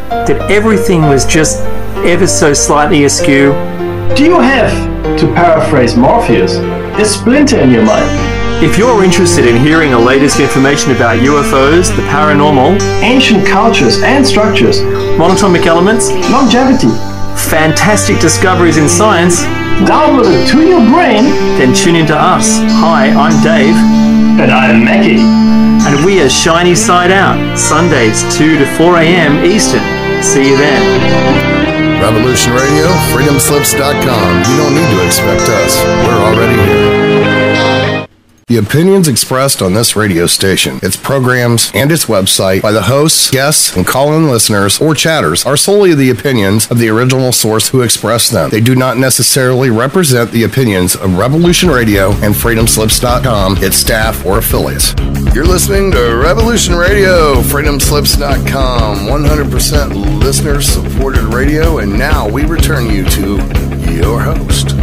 that everything was just ever so slightly askew? Do you have, to paraphrase Morpheus, a splinter in your mind? If you're interested in hearing the latest information about UFOs, the paranormal, ancient cultures and structures, monatomic elements, longevity, fantastic discoveries in science, downloaded to your brain, then tune into us. Hi, I'm Dave. And I'm Mackie. And we are Shiny Side Out, Sundays 2 to 4 a.m. Eastern. See you then. Revolution Radio, freedomslips.com. You don't need to expect us. We're already here. The opinions expressed on this radio station, its programs, and its website by the hosts, guests, and call-in listeners or chatters are solely the opinions of the original source who expressed them. They do not necessarily represent the opinions of Revolution Radio and freedomslips.com, its staff, or affiliates. You're listening to Revolution Radio, freedomslips.com, 100% listener-supported radio, and now we return you to your host.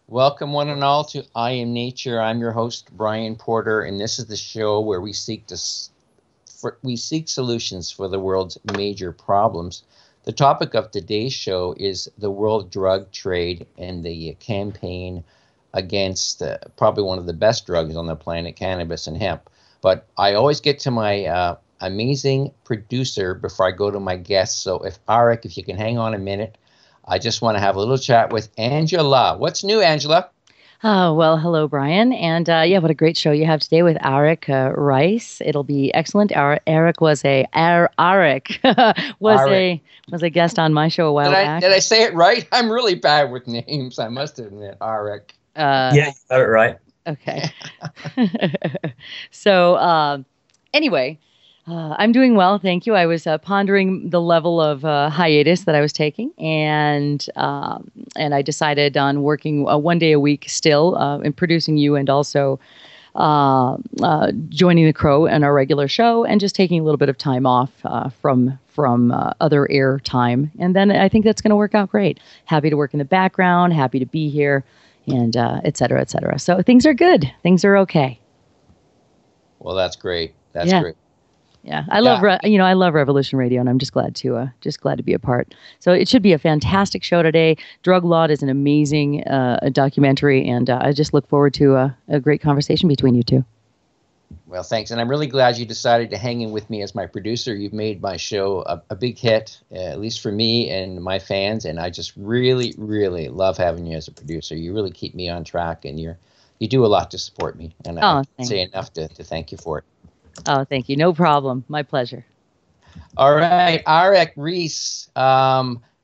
Welcome one and all to I Am Nature. I'm your host, Brian Porter, and this is the show where we seek solutions for the world's major problems. The topic of today's show is the world drug trade and the campaign against probably one of the best drugs on the planet, cannabis and hemp. But I always get to my amazing producer before I go to my guests. So if Arik, if you can hang on a minute, I just want to have a little chat with Angela. What's new, Angela? Oh, well, hello, Brian. And yeah, what a great show you have today with Arik Reiss. It'll be excellent. Arik was a guest on my show a while back. Did I say it right? I'm really bad with names, I must admit, Arik. Yeah, you got it right. Okay. So anyway, I'm doing well, thank you. I was pondering the level of hiatus that I was taking, and I decided on working 1 day a week still and producing you, and also joining the Crow in our regular show, and just taking a little bit of time off from other air time. And then I think that's going to work out great. Happy to work in the background, happy to be here, and et cetera, et cetera. So things are good. Things are okay. Well, that's great. That's great. Yeah, I love Revolution Radio, and I'm just glad to be a part. So it should be a fantastic show today. Druglawed is an amazing documentary, and I just look forward to a great conversation between you two. Well, thanks, and I'm really glad you decided to hang in with me as my producer. You've made my show a big hit, at least for me and my fans, and I just really, really love having you as a producer. You really keep me on track, and you do a lot to support me, and I can't say enough to thank you for it. Oh, thank you. No problem. My pleasure. All right. Arik Reiss.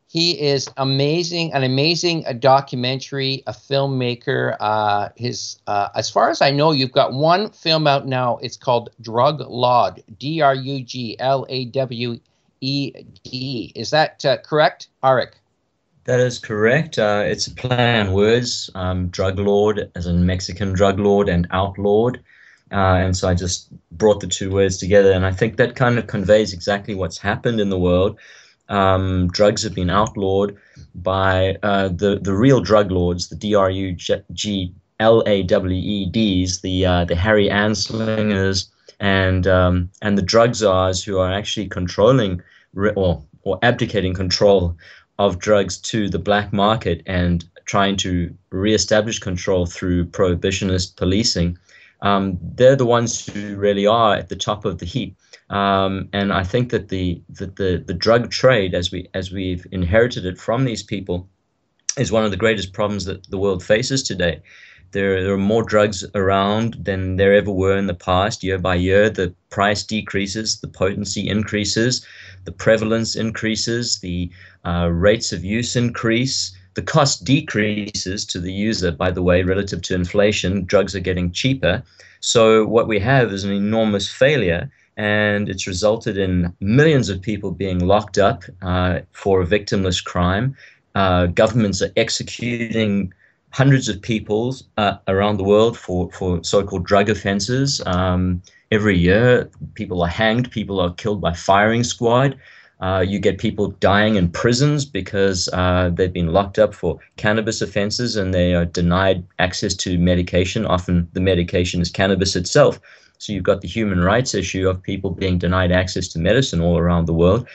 He is an amazing documentary, a filmmaker. As far as I know, you've got one film out now. It's called Druglawed, Druglawed. Is that correct, Arik? That is correct. It's a play on words. Drug lord, as in Mexican drug lord, and outlawed. And so I just brought the two words together, and I think that kind of conveys exactly what's happened in the world. Drugs have been outlawed by the real drug lords, the Druglaweds, the Harry Anslingers, and the drug czars, who are actually controlling or abdicating control of drugs to the black market and trying to reestablish control through prohibitionist policing. They're the ones who really are at the top of the heap, and I think that the drug trade, as we've inherited it from these people, is one of the greatest problems that the world faces today. There are more drugs around than there ever were in the past. Year by year, the price decreases, the potency increases, the prevalence increases, the rates of use increase. The cost decreases to the user, by the way, relative to inflation. Drugs are getting cheaper. So what we have is an enormous failure, and it's resulted in millions of people being locked up for victimless crime. Governments are executing hundreds of people around the world for so-called drug offenses. Every year, people are hanged, people are killed by firing squad. You get people dying in prisons because they've been locked up for cannabis offenses and they are denied access to medication. Often the medication is cannabis itself. So you've got the human rights issue of people being denied access to medicine all around the world.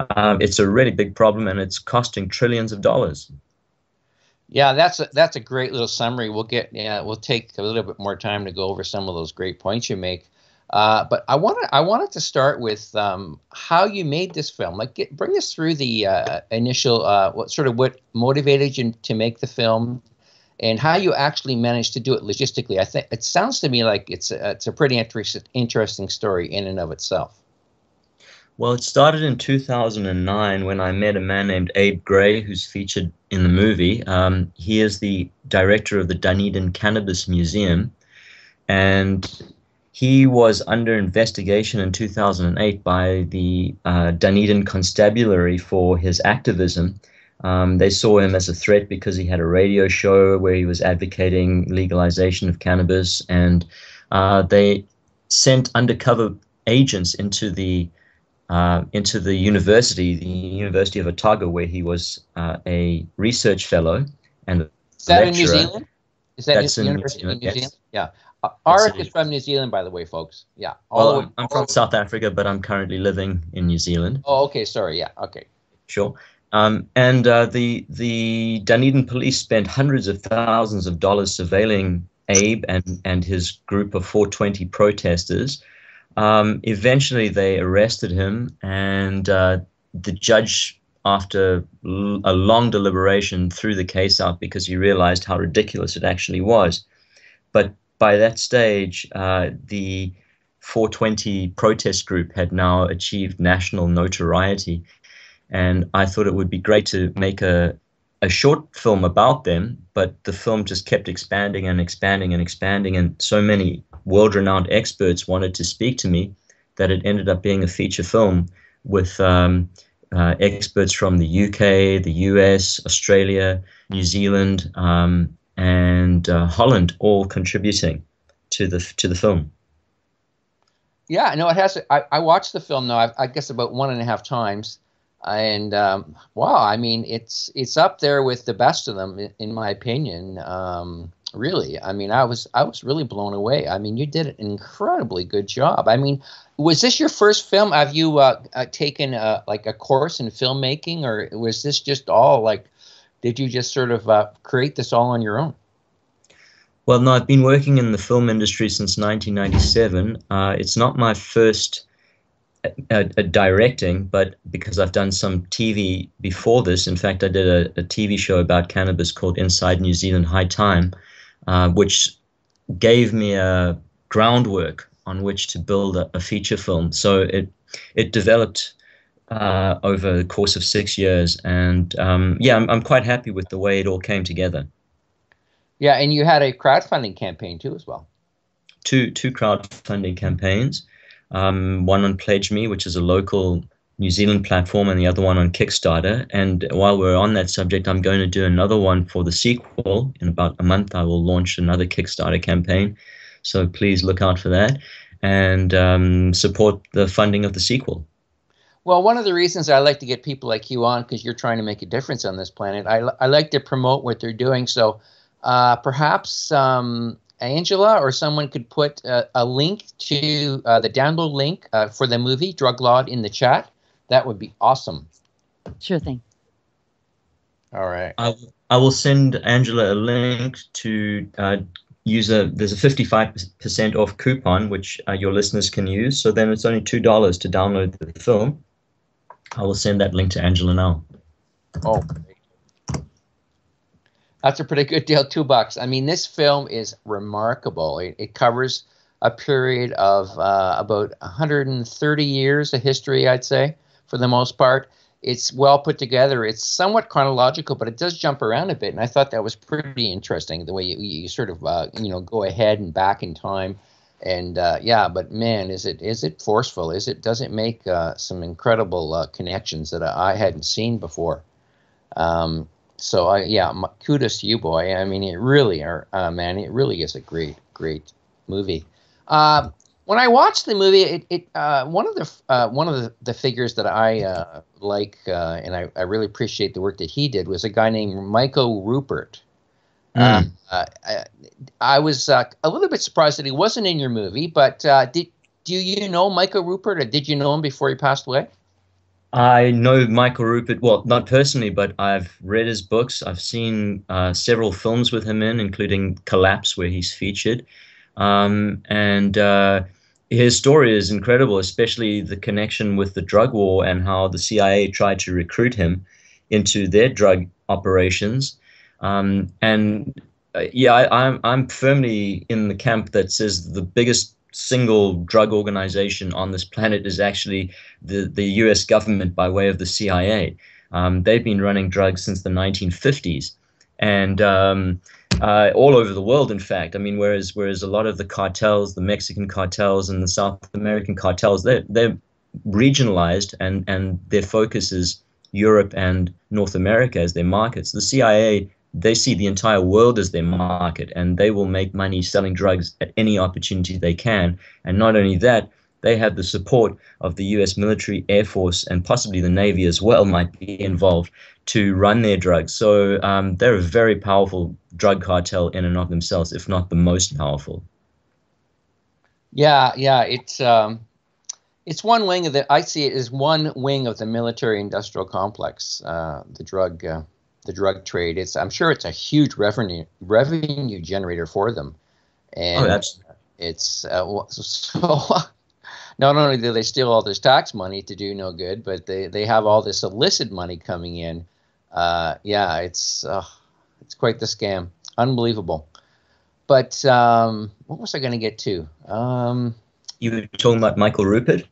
It's a really big problem, and it's costing trillions of dollars. Yeah, that's a great little summary. We'll take a little bit more time to go over some of those great points you make. But I wanted to start with how you made this film. Like, bring us through the initial what motivated you to make the film, and how you actually managed to do it logistically. I think it sounds to me like it's a pretty interesting story in and of itself. Well, it started in 2009 when I met a man named Arik Reiss, who's featured in the movie. He is the director of the Dunedin Cannabis Museum, and he was under investigation in 2008 by the Dunedin Constabulary for his activism. They saw him as a threat because he had a radio show where he was advocating legalization of cannabis, and they sent undercover agents into the University of Otago, where he was a research fellow and a Is that lecturer. in New Zealand? Is that That's in in University New in New Zealand, Zealand? Yeah. yes. Arik is from New Zealand, by the way, folks. Yeah. I'm from South Africa, but I'm currently living in New Zealand. Oh, okay. Sorry. Yeah. Okay. Sure. The Dunedin police spent hundreds of thousands of dollars surveilling Abe and his group of 420 protesters. Eventually, they arrested him, and the judge, after a long deliberation, threw the case out because he realized how ridiculous it actually was. But by that stage, the 420 protest group had now achieved national notoriety, and I thought it would be great to make a short film about them, but the film just kept expanding and expanding and expanding, and so many world-renowned experts wanted to speak to me that it ended up being a feature film with experts from the UK, the US, Australia, New Zealand, and Holland all contributing to the film. Yeah, no, it has. I watched the film now, I guess about 1.5 times, and wow, I mean, it's up there with the best of them, in my opinion. Really, I mean, I was really blown away. I mean, you did an incredibly good job. I mean, was this your first film? Have you taken like a course in filmmaking, or was this just all like? Did you just sort of create this all on your own? Well, no, I've been working in the film industry since 1997. It's not my first directing, but because I've done some TV before this. In fact, I did a TV show about cannabis called Inside New Zealand High Time, which gave me a groundwork on which to build a feature film. So it developed over the course of 6 years, and I'm quite happy with the way it all came together. Yeah, and you had a crowdfunding campaign too, as well. Two crowdfunding campaigns. One on Pledge Me, which is a local New Zealand platform, and the other one on Kickstarter. And while we're on that subject, I'm going to do another one for the sequel. In about a month, I will launch another Kickstarter campaign. So please look out for that and support the funding of the sequel. Well, one of the reasons I like to get people like you on, because you're trying to make a difference on this planet, I like to promote what they're doing. So perhaps Angela or someone could put a link to the download link for the movie Druglawed in the chat. That would be awesome. Sure thing. All right. I will send Angela a link to there's a 55% off coupon, which your listeners can use. So then it's only $2 to download the film. I will send that link to Angela now. Oh, that's a pretty good deal, $2. I mean, this film is remarkable. It covers a period of about 130 years of history, I'd say, for the most part. It's well put together. It's somewhat chronological, but it does jump around a bit. And I thought that was pretty interesting, the way you sort of, go ahead and back in time. And but man, is it forceful? Does it make some incredible connections that I hadn't seen before? Kudos to you, boy. I mean, it really is a great movie. when I watched the movie, one of the figures that I like, and I really appreciate the work that he did, was a guy named Michael Rupert. I was a little bit surprised that he wasn't in your movie, but do you know Michael Rupert, or did you know him before he passed away? I know Michael Rupert, well, not personally, but I've read his books. I've seen several films with him including Collapse, where he's featured. And his story is incredible, especially the connection with the drug war and how the CIA tried to recruit him into their drug operations. I'm firmly in the camp that says the biggest single drug organization on this planet is actually the U.S. government by way of the CIA. They've been running drugs since the 1950s, and all over the world, in fact. I mean, whereas a lot of the cartels, the Mexican cartels and the South American cartels, they're regionalized, and their focus is Europe and North America as their markets. The CIA, they see the entire world as their market, and they will make money selling drugs at any opportunity they can. And not only that, they have the support of the U.S. military, Air Force, and possibly the Navy as well might be involved to run their drugs. So they're a very powerful drug cartel in and of themselves, if not the most powerful. Yeah, it's one wing of I see it as one wing of the military-industrial complex, the drug trade. I'm sure it's a huge revenue generator for them, and it's so. Not only do they steal all this tax money to do no good, but they have all this illicit money coming in. It's quite the scam. Unbelievable. But what was I going to get to? You were talking about Michael Rupert?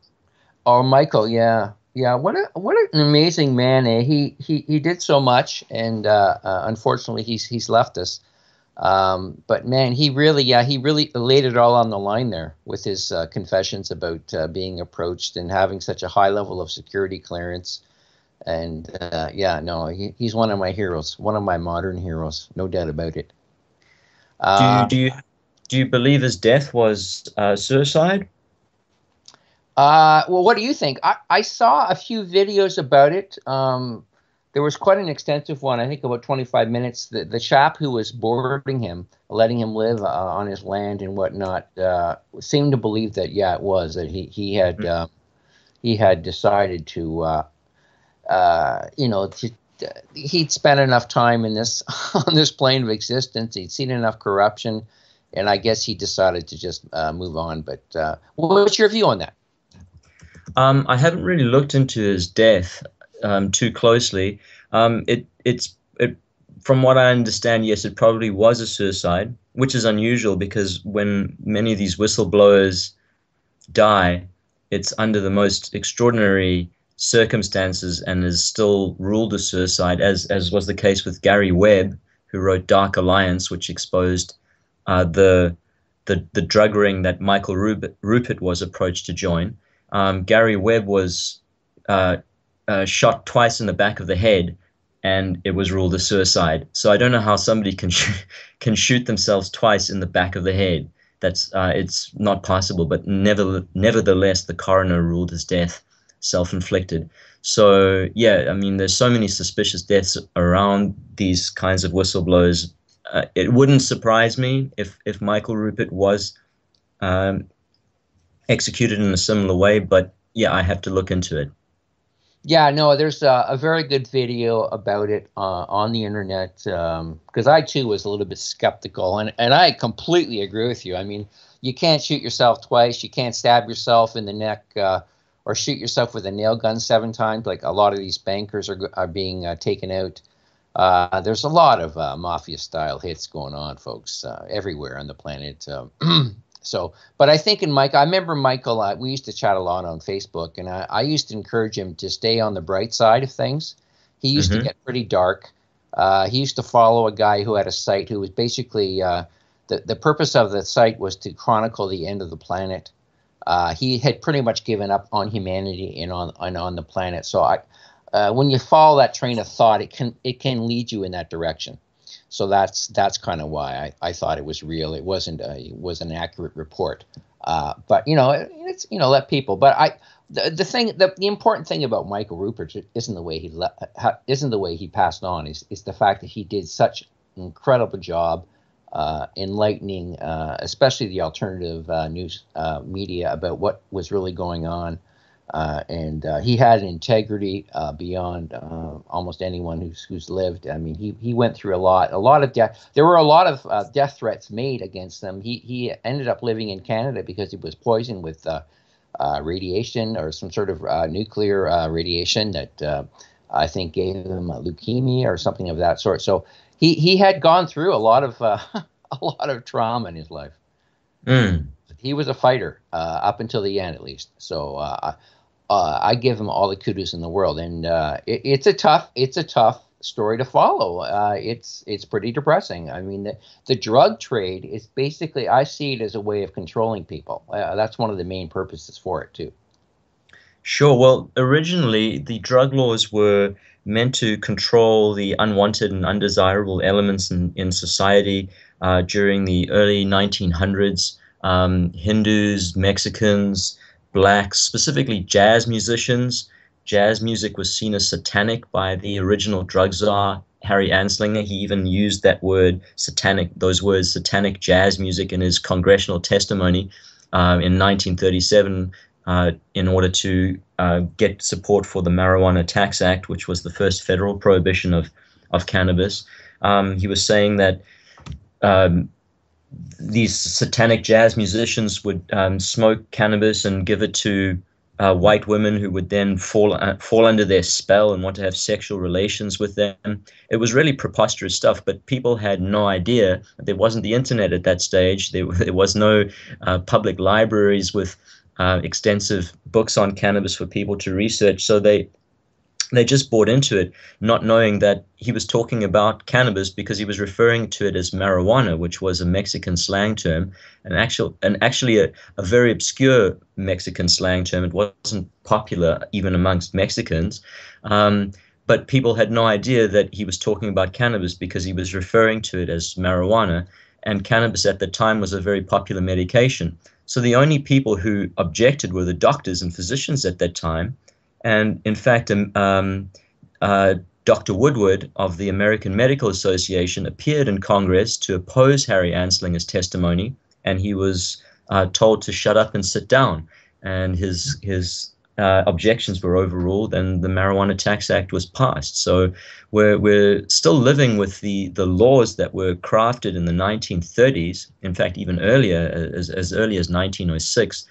Oh, Michael, yeah. What an amazing man, eh? He did so much, and unfortunately he's left us. But man, he really laid it all on the line there with his confessions about being approached and having such a high level of security clearance. And he's one of my heroes, one of my modern heroes, no doubt about it. Do you believe his death was suicide? Well, what do you think? I saw a few videos about it. There was quite an extensive one, I think about 25 minutes. The chap who was boarding him, letting him live on his land and whatnot, seemed to believe that, it was, that he had decided to, he'd spent enough time in this on this plane of existence. He'd seen enough corruption, and I guess he decided to just move on. But what's your view on that? I haven't really looked into his death too closely. From what I understand, yes, it probably was a suicide, which is unusual because when many of these whistleblowers die, it's under the most extraordinary circumstances and is still ruled a suicide, as was the case with Gary Webb, who wrote Dark Alliance, which exposed the drug ring that Michael Rupert was approached to join. Gary Webb was shot twice in the back of the head, and it was ruled a suicide. So I don't know how somebody can shoot themselves twice in the back of the head. That's it's not possible. But nevertheless, the coroner ruled his death self-inflicted. So yeah, I mean, there's so many suspicious deaths around these kinds of whistleblowers. It wouldn't surprise me if Michael Rupert was executed in a similar way, but yeah, I have to look into it. Yeah, no, there's a very good video about it on the internet, because I too was a little bit skeptical, and I completely agree with you. I mean, you can't shoot yourself twice, you can't stab yourself in the neck or shoot yourself with a nail gun 7 times, like a lot of these bankers are being taken out. There's a lot of mafia-style hits going on, folks, everywhere on the planet. So, but I think I remember Michael, we used to chat a lot on Facebook, and I used to encourage him to stay on the bright side of things. He used to get pretty dark. He used to follow a guy who had a site who was basically, the purpose of the site was to chronicle the end of the planet. He had pretty much given up on humanity and on the planet. So when you follow that train of thought, it can lead you in that direction. So that's kind of why I thought it was real. It was an accurate report. But it's let people. But the important thing about Michael Rupert isn't the way he passed on. Is the fact that he did such an incredible job enlightening, especially the alternative news media, about what was really going on. And he had an integrity beyond almost anyone who's lived. I mean, he went through a lot of death. There were a lot of death threats made against him. He ended up living in Canada because he was poisoned with radiation or some sort of nuclear radiation that I think gave him leukemia or something of that sort. So he had gone through a lot of a lot of trauma in his life. He was a fighter up until the end, at least. So I give him all the kudos in the world, and it's a tough story to follow. It's pretty depressing. I mean, the drug trade is basically, I see it as a way of controlling people. That's one of the main purposes for it too. Sure. Well, originally the drug laws were meant to control the unwanted and undesirable elements in society during the early 1900s. Hindus, Mexicans, blacks, specifically jazz musicians. Jazz music was seen as satanic by the original drug czar, Harry Anslinger. He even used those words, satanic jazz music, in his congressional testimony in 1937 in order to get support for the Marijuana Tax Act, which was the first federal prohibition of cannabis. He was saying that these satanic jazz musicians would smoke cannabis and give it to white women who would then fall under their spell and want to have sexual relations with them. It was really preposterous stuff, but people had no idea. There wasn't the internet at that stage. There was no public libraries with extensive books on cannabis for people to research. So they just bought into it, not knowing that he was talking about cannabis because he was referring to it as marijuana, which was a Mexican slang term, and actually a very obscure Mexican slang term. It wasn't popular even amongst Mexicans, but people had no idea that he was talking about cannabis because he was referring to it as marijuana, and cannabis at the time was a very popular medication. So the only people who objected were the doctors and physicians at that time. And in fact, Dr. Woodward of the American Medical Association appeared in Congress to oppose Harry Anslinger's testimony, and he was told to shut up and sit down. And his objections were overruled, and the Marijuana Tax Act was passed. So we're still living with the laws that were crafted in the 1930s. In fact, even earlier, as early as 1906.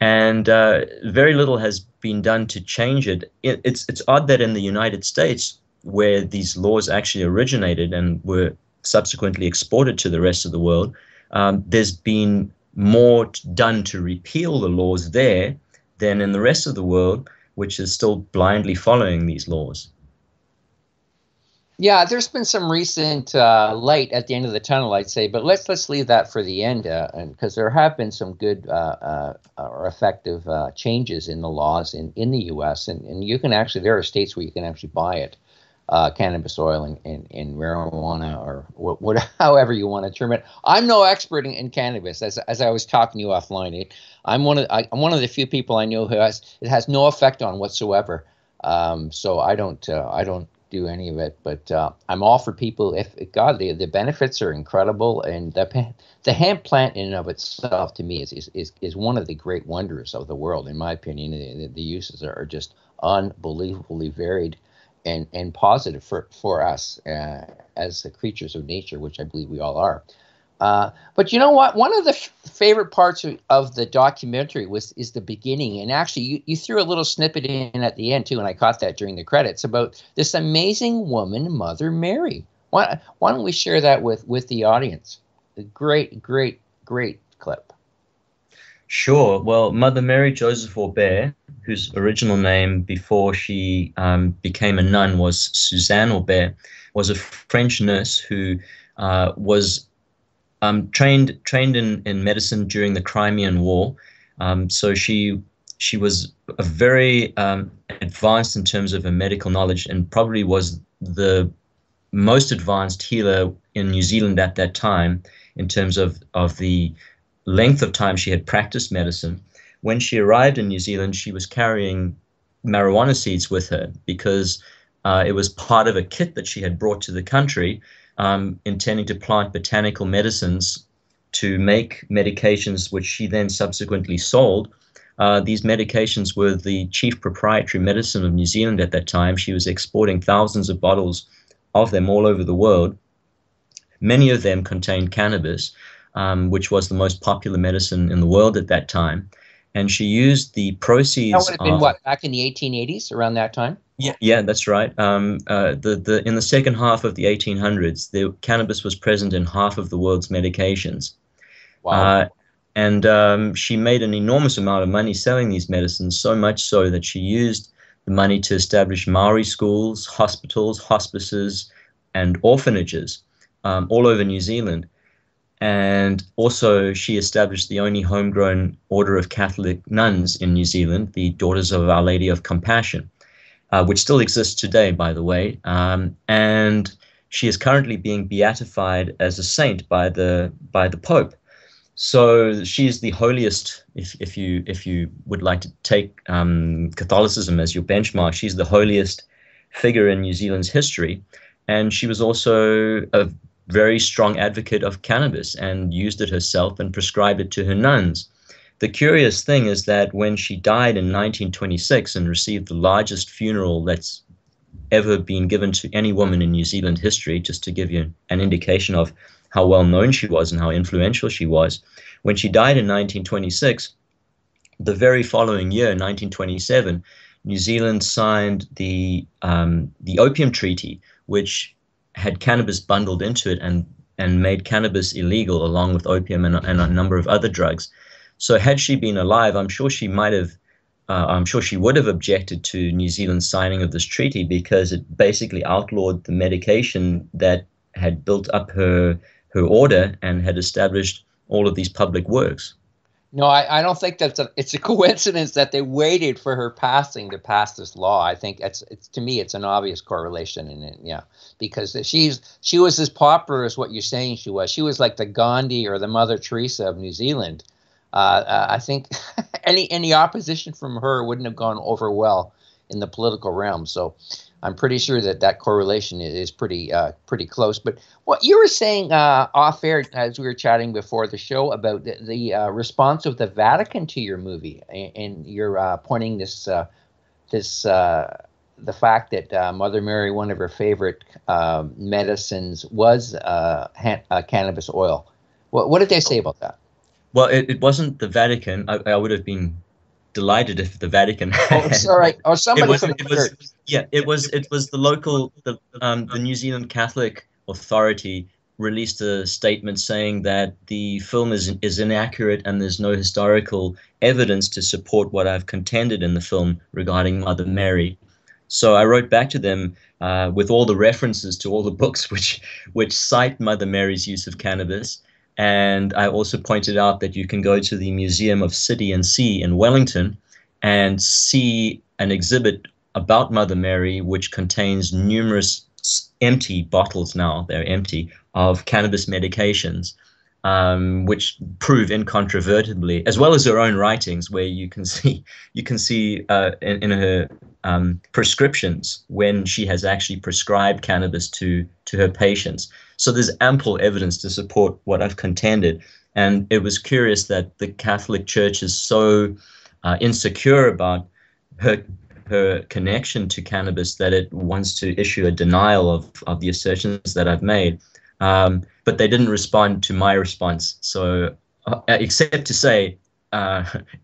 And very little has been done to change it. It's odd that in the United States, where these laws actually originated and were subsequently exported to the rest of the world, there's been more done to repeal the laws there than in the rest of the world, which is still blindly following these laws. Yeah, there's been some recent light at the end of the tunnel, I'd say, but let's leave that for the end, because there have been some good or effective changes in the laws in the U.S. and you can actually, there are states where you can actually buy it, cannabis oil and marijuana, or however you want to term it. I'm no expert in cannabis, as I was talking to you offline. I'm one of the few people I know it has no effect on whatsoever. So I don't do any of it, but I'm all for people. The benefits are incredible, and the hemp plant in and of itself, to me, is one of the great wonders of the world, in my opinion. The uses are just unbelievably varied and positive for us as the creatures of nature, which I believe we all are. But you know what? One of the favorite parts of the documentary is the beginning. And actually, you threw a little snippet in at the end, too, and I caught that during the credits, about this amazing woman, Mother Mary. Why don't we share that with the audience? A great clip. Sure. Well, Mother Mary Joseph Aubert, whose original name before she became a nun was Suzanne Aubert, was a French nurse who was trained in medicine during the Crimean War. So she was a very advanced in terms of her medical knowledge, and probably was the most advanced healer in New Zealand at that time in terms of the length of time she had practiced medicine. When she arrived in New Zealand, she was carrying marijuana seeds with her because it was part of a kit that she had brought to the country, intending to plant botanical medicines to make medications which she then subsequently sold. These medications were the chief proprietary medicine of New Zealand at that time. She was exporting thousands of bottles of them all over the world. Many of them contained cannabis, which was the most popular medicine in the world at that time. And she used the proceeds. That would have been what, back in the 1880s, around that time? Yeah, that's right. In the second half of the 1800s, the cannabis was present in half of the world's medications. Wow. And she made an enormous amount of money selling these medicines, so much so that she used the money to establish Maori schools, hospitals, hospices, and orphanages all over New Zealand. And also she established the only homegrown order of Catholic nuns in New Zealand, the Daughters of Our Lady of Compassion, which still exists today, by the way. And she is currently being beatified as a saint by the Pope. So she is the holiest, if you would like to take Catholicism as your benchmark, she's the holiest figure in New Zealand's history. And she was also a very strong advocate of cannabis and used it herself and prescribed it to her nuns. The curious thing is that when she died in 1926 and received the largest funeral that's ever been given to any woman in New Zealand history, just to give you an indication of how well known she was and how influential she was, when she died in 1926, the very following year, 1927, New Zealand signed the Opium Treaty, which had cannabis bundled into it and made cannabis illegal along with opium and a number of other drugs. So had she been alive, I'm sure she would have objected to New Zealand's signing of this treaty because it basically outlawed the medication that had built up her order and had established all of these public works. No, I don't think it's a coincidence that they waited for her passing to pass this law. I think it's to me it's an obvious correlation in it, yeah, because she was as popular as what you're saying she was. She was like the Gandhi or the Mother Teresa of New Zealand. I think any opposition from her wouldn't have gone over well in the political realm. So I'm pretty sure that correlation is pretty close. But what you were saying off air as we were chatting before the show about the response of the Vatican to your movie, and you're pointing the fact that Mother Mary, one of her favorite medicines was cannabis oil. What did they say about that? Well, it wasn't the Vatican. I would have been delighted if the Vatican had. Oh, sorry. Or somebody from the church. Yeah, it was the local, the New Zealand Catholic Authority released a statement saying that the film is inaccurate and there's no historical evidence to support what I've contended in the film regarding Mother Mary. So I wrote back to them with all the references to all the books which cite Mother Mary's use of cannabis. And I also pointed out that you can go to the Museum of City and Sea in Wellington and see an exhibit about Mother Mary, which contains numerous empty bottles now, they're empty, of cannabis medications, which prove incontrovertibly, as well as her own writings, where you can see in her prescriptions when she has actually prescribed cannabis to her patients. So there's ample evidence to support what I've contended. And it was curious that the Catholic Church is so insecure about her connection to cannabis that it wants to issue a denial of the assertions that I've made. But they didn't respond to my response. So except to say,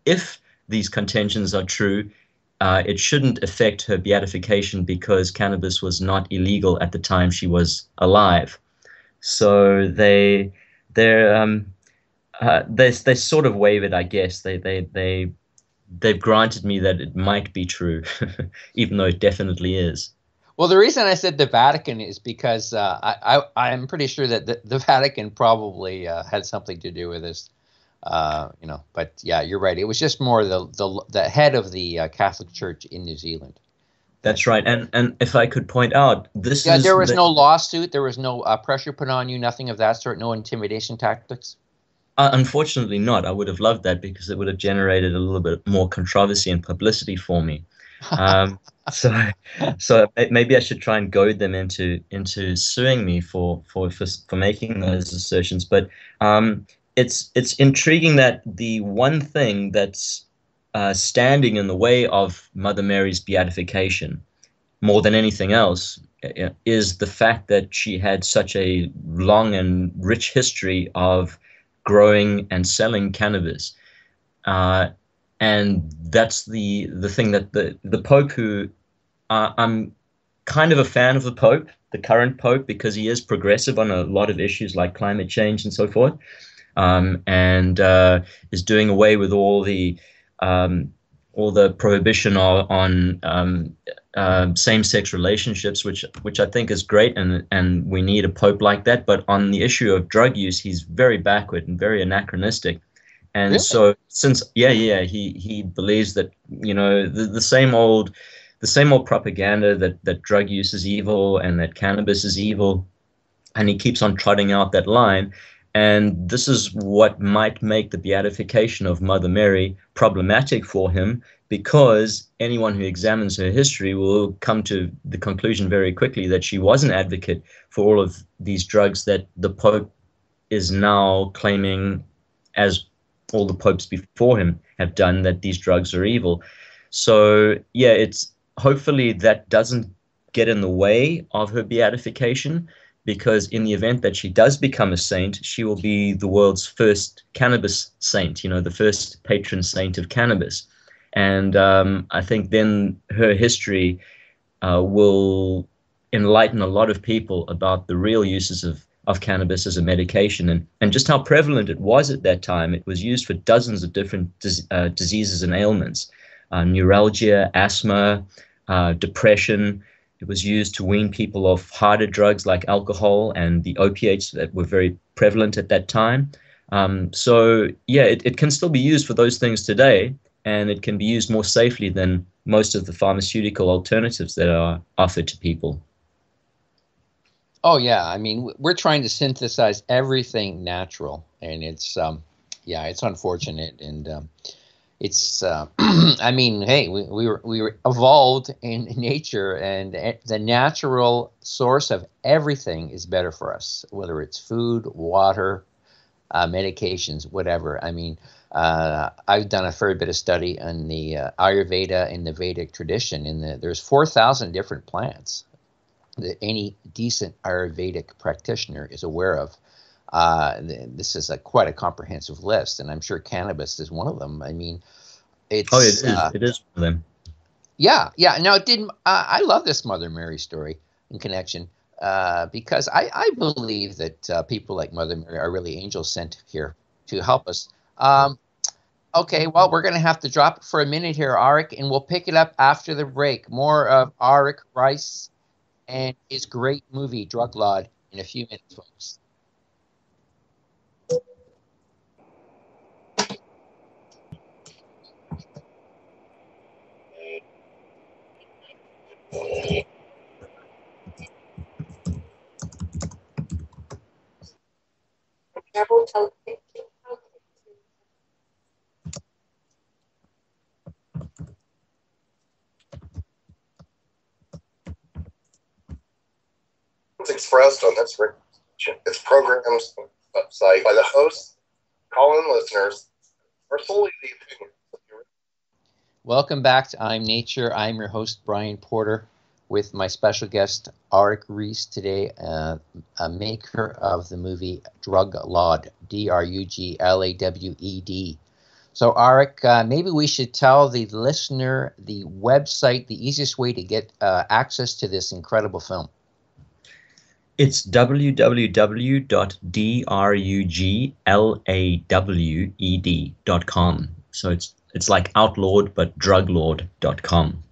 if these contentions are true, it shouldn't affect her beatification because cannabis was not illegal at the time she was alive. So they sort of wavered, I guess. They've granted me that it might be true, even though it definitely is. Well, the reason I said the Vatican is because I'm pretty sure that the Vatican probably had something to do with this, But yeah, you're right. It was just more the head of the Catholic Church in New Zealand That's right. And if I could point out, this Yeah, is there was no lawsuit. There was no pressure put on you. Nothing of that sort. No intimidation tactics. unfortunately not. I would have loved that because it would have generated a little bit more controversy and publicity for me. Um, so, maybe I should try and goad them into suing me for making those assertions. But it's intriguing that the one thing that's standing in the way of Mother Mary's beatification more than anything else is the fact that she had such a long and rich history of growing and selling cannabis. Uh, and that's the thing that the Pope, who I'm kind of a fan of the Pope, the current Pope, because he is progressive on a lot of issues like climate change and so forth, and is doing away with all the prohibition on same-sex relationships, which I think is great, and we need a Pope like that. But on the issue of drug use, he's very backward and very anachronistic. And Really? so since he believes that, the same old propaganda that drug use is evil and that cannabis is evil, and he keeps on trotting out that line. And this is what might make the beatification of Mother Mary problematic for him, because anyone who examines her history will come to the conclusion very quickly that she was an advocate for all of these drugs that the Pope is now claiming, as all the popes before him have done, that these drugs are evil. So yeah, it's hopefully that doesn't get in the way of her beatification, because in the event that she does become a saint, she will be the world's first cannabis saint, the first patron saint of cannabis. And I think then her history will enlighten a lot of people about the real uses of cannabis as a medication, and just how prevalent it was at that time. It was used for dozens of different diseases and ailments, neuralgia, asthma, depression. It was used to wean people off harder drugs like alcohol and the opiates that were very prevalent at that time. So yeah, it can still be used for those things today, and it can be used more safely than most of the pharmaceutical alternatives that are offered to people. Oh yeah, I mean, we're trying to synthesize everything natural, and it's it's unfortunate, and it's I mean, hey, we were evolved in nature, and the natural source of everything is better for us, whether it's food, water, medications, whatever. I mean, I've done a fair bit of study on the Ayurveda and the Vedic tradition. There's 4,000 different plants that any decent Ayurvedic practitioner is aware of. This is quite a comprehensive list, and I'm sure cannabis is one of them. I mean, it's it is one of them. Yeah. Now, it didn't. I love this Mother Mary story in connection because I believe that people like Mother Mary are really angels sent here to help us. Okay, well, we're going to have to drop it for a minute here, Arik, and we'll pick it up after the break. More of Arik Reiss and his great movie, Druglawed, in a few minutes, folks. Expressed on this its programs website by the hosts, call-in listeners, are solely the opinions of your. Welcome back to I'm Nature. I'm your host, Brian Porter, with my special guest, Arik Reiss, today, a maker of the movie Druglawed, Druglawed. So, Arik, maybe we should tell the listener the website, the easiest way to get access to this incredible film. It's www.druglawed.com. So it's like outlawed, but druglawed.com.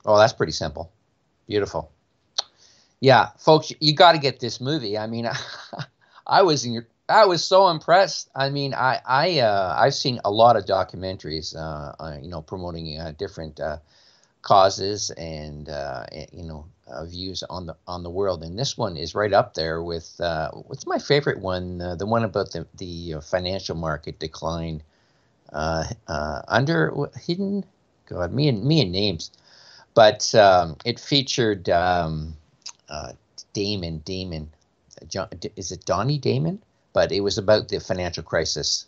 Oh, that's pretty simple. Beautiful. Yeah, folks, you got to get this movie. I mean, I was so impressed. I mean, I've seen a lot of documentaries, promoting different causes and views on the world. And this one is right up there with what's my favorite one, the one about the financial market decline under hidden. God, me and names, but it featured Damon. John, is it Donnie Damon? But it was about the financial crisis.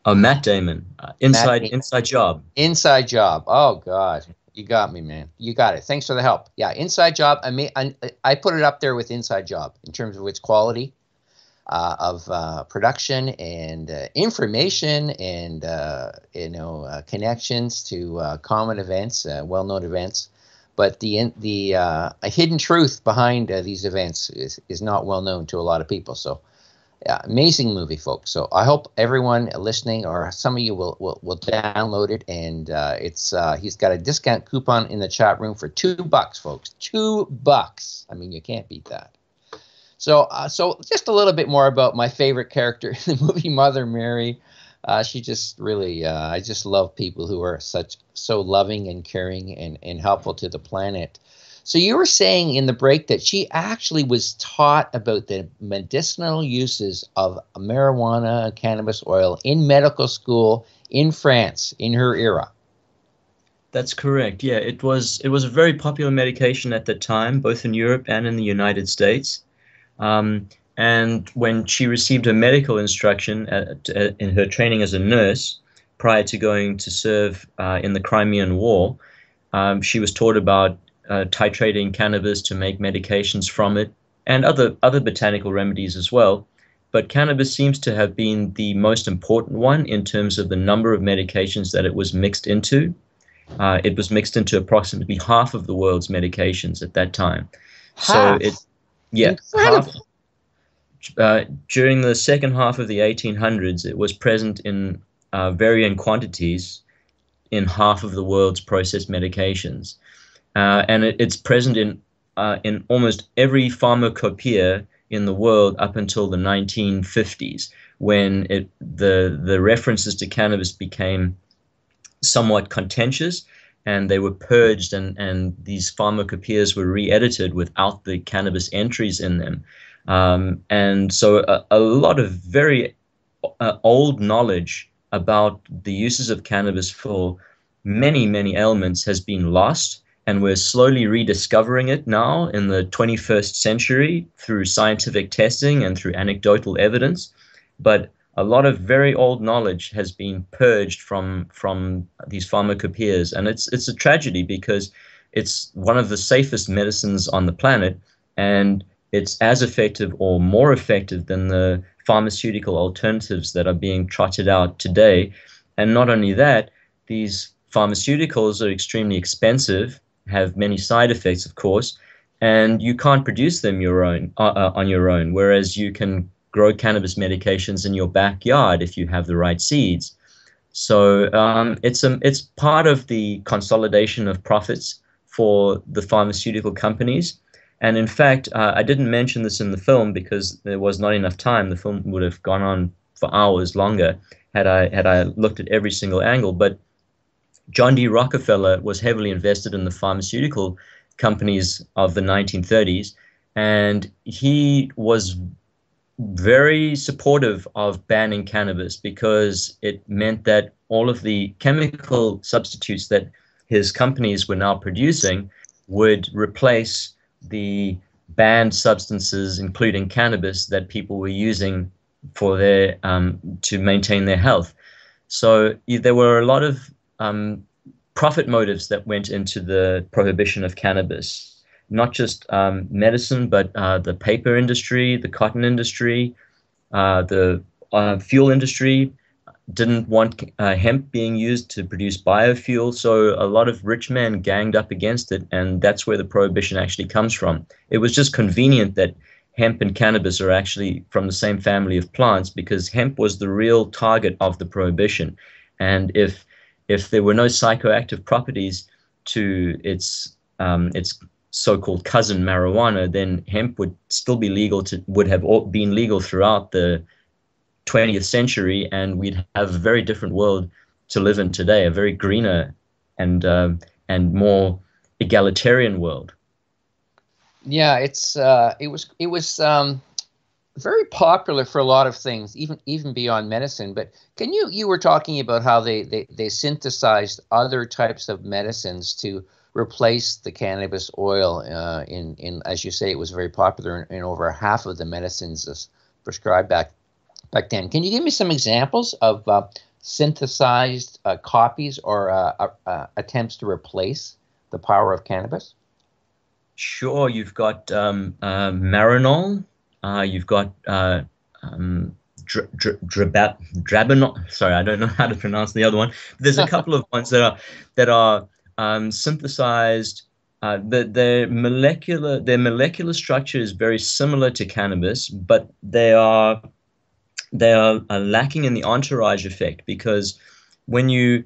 Oh, Matt Damon. Inside Job. Inside Job. Oh, God. You got me, man. You got it. Thanks for the help. Yeah, Inside Job. I put it up there with Inside Job in terms of its quality of production and information and, connections to common events, well-known events. But the hidden truth behind these events is not well known to a lot of people. So, yeah, amazing movie, folks. So I hope everyone listening, or some of you, will download it. And he's got a discount coupon in the chat room for $2, folks. $2. I mean, you can't beat that. So just a little bit more about my favorite character in the movie, Mother Mary. She just really, I just love people who are so loving and caring and helpful to the planet. So you were saying in the break that she actually was taught about the medicinal uses of marijuana and cannabis oil in medical school in France in her era. That's correct. Yeah, it was a very popular medication at the time, both in Europe and in the United States. And when she received her medical instruction in her training as a nurse, prior to going to serve in the Crimean War, she was taught about titrating cannabis to make medications from it, and other botanical remedies as well. But cannabis seems to have been the most important one in terms of the number of medications that it was mixed into. It was mixed into approximately half of the world's medications at that time. Half? Half. During the second half of the 1800s, it was present in varying quantities in half of the world's processed medications. And it's present in almost every pharmacopoeia in the world up until the 1950s, when the references to cannabis became somewhat contentious, and they were purged, and these pharmacopoeias were re-edited without the cannabis entries in them. And so a lot of very old knowledge about the uses of cannabis for many, many ailments has been lost. And we're slowly rediscovering it now in the 21st century through scientific testing and through anecdotal evidence. But a lot of very old knowledge has been purged from these pharmacopoeias. And it's a tragedy, because it's one of the safest medicines on the planet, and it's as effective or more effective than the pharmaceutical alternatives that are being trotted out today. And not only that, these pharmaceuticals are extremely expensive, have many side effects, of course, and you can't produce them on your own, whereas you can grow cannabis medications in your backyard if you have the right seeds. So it's part of the consolidation of profits for the pharmaceutical companies. And in fact, I didn't mention this in the film because there was not enough time. The film would have gone on for hours longer had I looked at every single angle. But John D. Rockefeller was heavily invested in the pharmaceutical companies of the 1930s, and he was very supportive of banning cannabis because it meant that all of the chemical substitutes that his companies were now producing would replace the banned substances, including cannabis, that people were using for their to maintain their health. So there were a lot of profit motives that went into the prohibition of cannabis, not just medicine, but the paper industry, the cotton industry, the fuel industry didn't want hemp being used to produce biofuel. So a lot of rich men ganged up against it, and that's where the prohibition actually comes from. It was just convenient that hemp and cannabis are actually from the same family of plants, because hemp was the real target of the prohibition. And if there were no psychoactive properties to its so-called cousin marijuana, then hemp would still be would have been legal throughout the 20th century, and we'd have a very different world to live in today, a very greener and and more egalitarian world. Yeah, it was very popular for a lot of things, even beyond medicine. But you were talking about how they synthesized other types of medicines to replace the cannabis oil. In as you say, it was very popular in over half of the medicines prescribed back then. Can you give me some examples of synthesized copies or attempts to replace the power of cannabis? Sure, you've got Marinol, you've got Drabanol. Sorry, I don't know how to pronounce the other one. There's a couple of ones that are synthesized. Their molecular structure is very similar to cannabis, but they are lacking in the entourage effect, because when you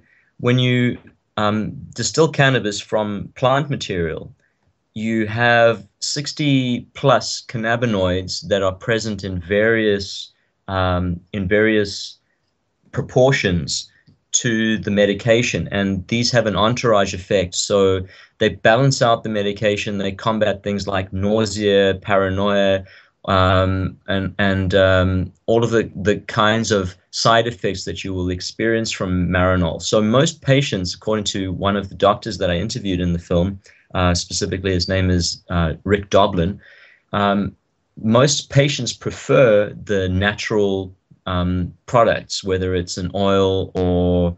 distill cannabis from plant material, you have 60 plus cannabinoids that are present in various proportions to the medication, and these have an entourage effect. So they balance out the medication. They combat things like nausea, paranoia, and all of the kinds of side effects that you will experience from Marinol. So most patients, according to one of the doctors that I interviewed in the film, specifically his name is Rick Doblin, most patients prefer the natural products, whether it's an oil or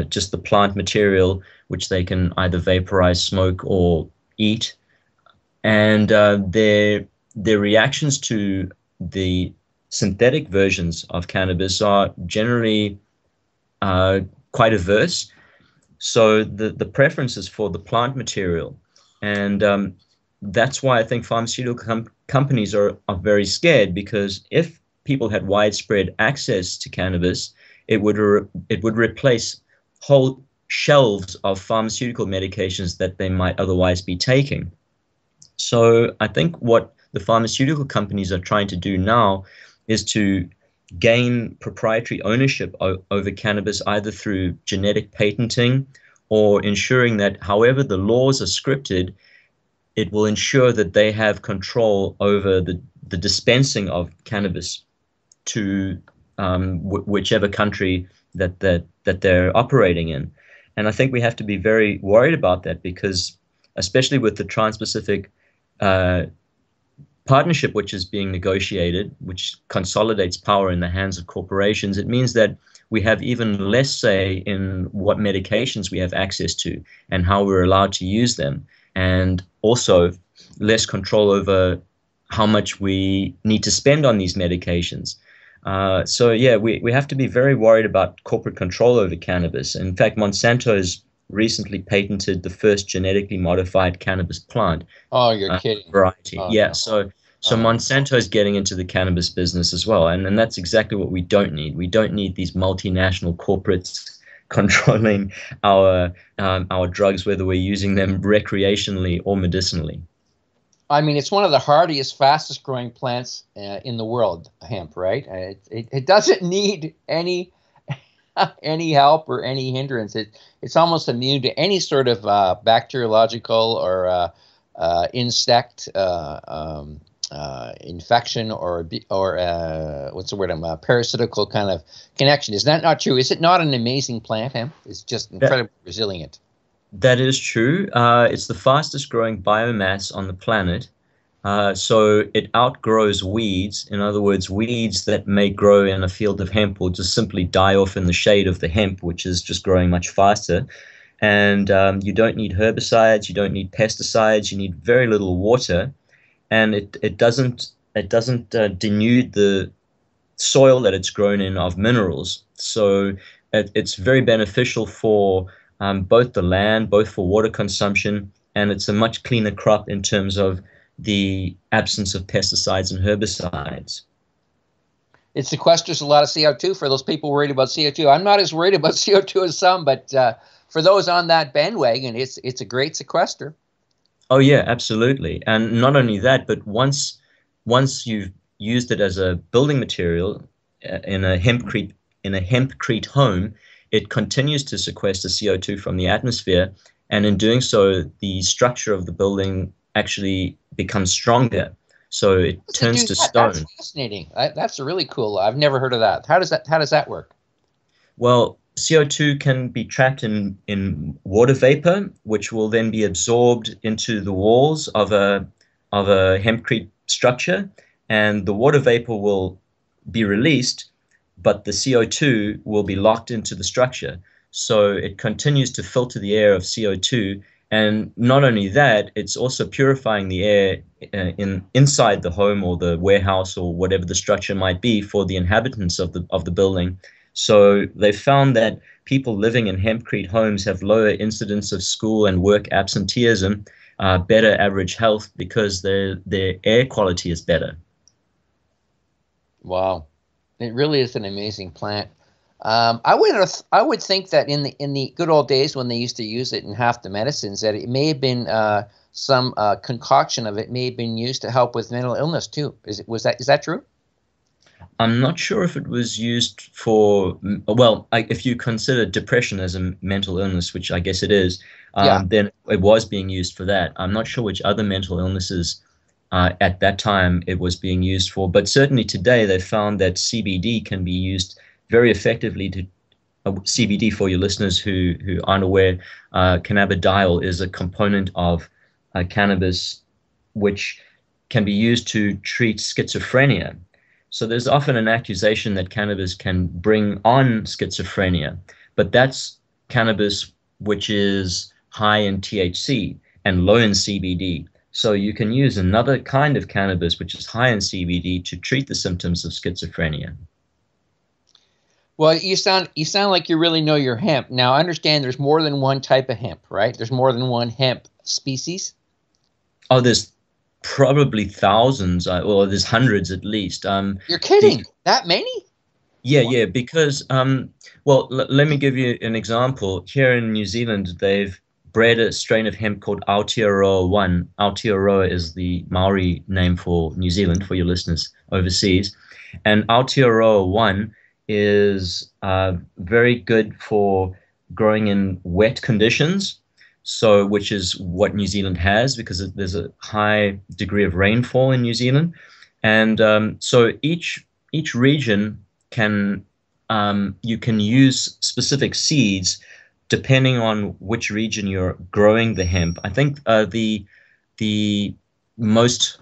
just the plant material, which they can either vaporize, smoke, or eat. And their reactions to the synthetic versions of cannabis are generally quite averse. So the preference is for the plant material. And that's why I think pharmaceutical companies are very scared, because if people had widespread access to cannabis, it would replace whole shelves of pharmaceutical medications that they might otherwise be taking. So I think what the pharmaceutical companies are trying to do now is to gain proprietary ownership over cannabis, either through genetic patenting or ensuring that however the laws are scripted, it will ensure that they have control over the dispensing of cannabis to whichever country that they're operating in. And I think we have to be very worried about that, because especially with the Trans-Pacific partnership which is being negotiated, which consolidates power in the hands of corporations, it means that we have even less say in what medications we have access to and how we're allowed to use them, and also less control over how much we need to spend on these medications. So yeah, we have to be very worried about corporate control over cannabis. In fact, Monsanto has recently patented the first genetically modified cannabis plant. Oh, you're kidding. Variety. Oh, Yeah, no. so Monsanto is getting into the cannabis business as well, and that's exactly what we don't need. We don't need these multinational corporates controlling our drugs, whether we're using them recreationally or medicinally. I mean, it's one of the hardiest, fastest growing plants in the world, hemp, right? It doesn't need any help or any hindrance. It's almost immune to any sort of bacteriological or insect infection or what's the word? Parasitical kind of connection. Is that not true? Is it not an amazing plant, hemp? It's just incredibly resilient. That is true. It's the fastest growing biomass on the planet. So it outgrows weeds. In other words, weeds that may grow in a field of hemp will just simply die off in the shade of the hemp, which is just growing much faster. And you don't need herbicides, you don't need pesticides, you need very little water, and it doesn't denude the soil that it's grown in of minerals. So it's very beneficial for both the land, both for water consumption, and it's a much cleaner crop in terms of the absence of pesticides and herbicides. It sequesters a lot of CO2 for those people worried about CO2. I'm not as worried about CO2 as some, but for those on that bandwagon, it's a great sequester. Oh yeah, absolutely. And not only that, but once you've used it as a building material in a hempcrete home, it continues to sequester CO2 from the atmosphere, and in doing so, the structure of the building actually becomes stronger. So it turns to stone. That's fascinating. That's really cool. I've never heard of that. How does that work? Well, CO2 can be trapped in water vapor, which will then be absorbed into the walls of a hempcrete structure, and the water vapor will be released, but the CO2 will be locked into the structure. So it continues to filter the air of CO2, and not only that, it's also purifying the air inside the home or the warehouse or whatever the structure might be for the inhabitants of the building. So they found that people living in hempcrete homes have lower incidence of school and work absenteeism, better average health because their air quality is better. Wow, it really is an amazing plant. I would think that in the good old days when they used to use it in half the medicines, that it may have been some concoction of it may have been used to help with mental illness too. Is that true? I'm not sure if it was used for, well, if you consider depression as a mental illness, which I guess it is, then it was being used for that. I'm not sure which other mental illnesses at that time it was being used for, but certainly today they found that CBD can be used very effectively to CBD, for your listeners who aren't aware, cannabidiol is a component of cannabis which can be used to treat schizophrenia. So there's often an accusation that cannabis can bring on schizophrenia, but that's cannabis which is high in THC and low in CBD. So you can use another kind of cannabis which is high in CBD to treat the symptoms of schizophrenia. Well, you sound like you really know your hemp. Now, I understand there's more than one type of hemp, right? There's more than one hemp species. Oh, there's probably thousands, or there's hundreds at least. You're kidding? That many? Yeah, because, well, let me give you an example. Here in New Zealand, they've bred a strain of hemp called Aotearoa 1. Aotearoa is the Maori name for New Zealand, for your listeners overseas. And Aotearoa 1 is very good for growing in wet conditions, so which is what New Zealand has because there's a high degree of rainfall in New Zealand, and so each region can you can use specific seeds depending on which region you're growing the hemp. I think the most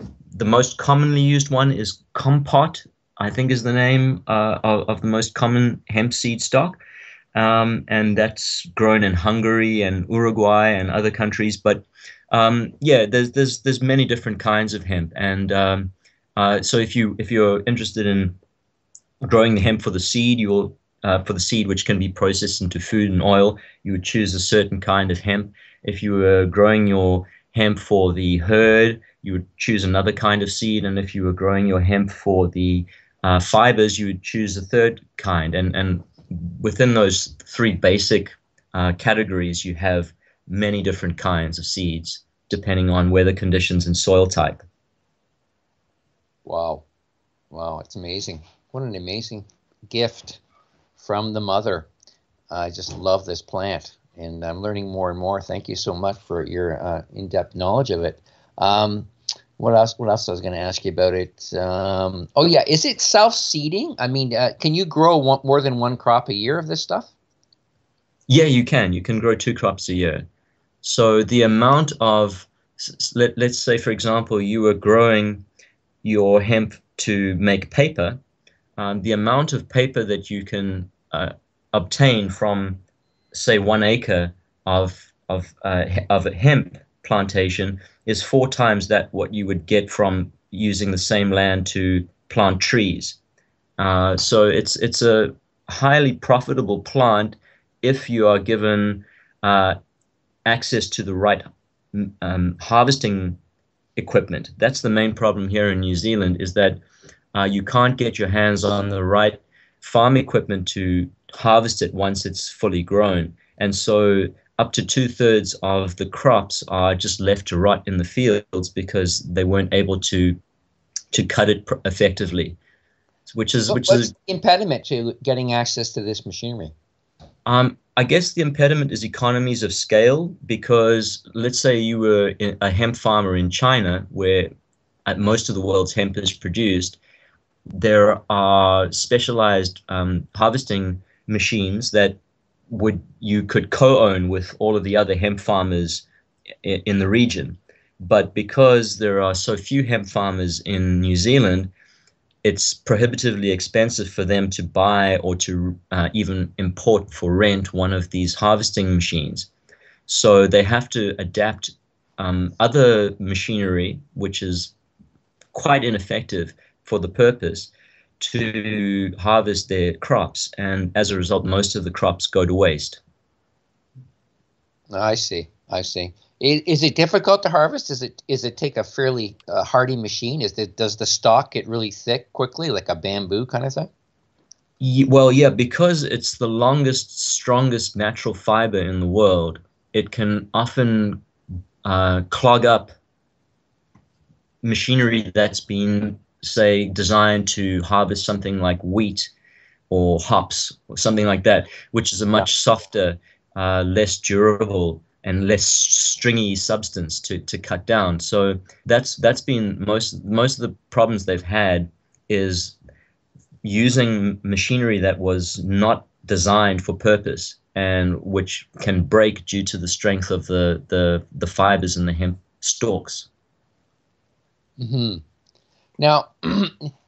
commonly used one is Compot, I think is the name of the most common hemp seed stock. And that's grown in Hungary and Uruguay and other countries. But yeah, there's many different kinds of hemp. And so if you're interested in growing the hemp for the seed, for the seed which can be processed into food and oil, you would choose a certain kind of hemp. If you were growing your hemp for the herd, you would choose another kind of seed. And if you were growing your hemp for the fibers, you would choose a third kind. And within those three basic categories, you have many different kinds of seeds depending on weather conditions and soil type. Wow, it's amazing. What an amazing gift from the mother. I just love this plant, and I'm learning more and more. Thank you so much for your in-depth knowledge of it. What else I was going to ask you about it? Oh yeah, is it self-seeding? I mean, can you grow more than one crop a year of this stuff? Yeah, you can. You can grow 2 crops a year. So the amount of, let's say, for example, you were growing your hemp to make paper. The amount of paper that you can obtain from, say, 1 acre of a hemp plantation is 4 times that what you would get from using the same land to plant trees. So it's a highly profitable plant if you are given access to the right harvesting equipment. That's the main problem here in New Zealand, is that you can't get your hands on the right farm equipment to harvest it once it's fully grown. And so up to 2/3 of the crops are just left to rot in the fields because they weren't able to cut it effectively. What's the impediment to getting access to this machinery? I guess the impediment is economies of scale, because let's say you were a hemp farmer in China, where most of the world's hemp is produced. There are specialized harvesting machines that you could co-own with all of the other hemp farmers in the region. But because there are so few hemp farmers in New Zealand, it's prohibitively expensive for them to buy or to even import for rent one of these harvesting machines. So they have to adapt other machinery, which is quite ineffective for the purpose, to harvest their crops. And as a result, most of the crops go to waste. I see. I see. Is it difficult to harvest? Is it take a fairly hardy machine? Does the stalk get really thick quickly, like a bamboo kind of thing? Well, yeah, because it's the longest, strongest natural fiber in the world, it can often clog up machinery that's been, say, designed to harvest something like wheat or hops or something like that, which is a much softer, less durable and less stringy substance to cut down. So that's been most of the problems they've had, is using machinery that was not designed for purpose, and which can break due to the strength of the fibers in the hemp stalks. Mm-hmm. Now,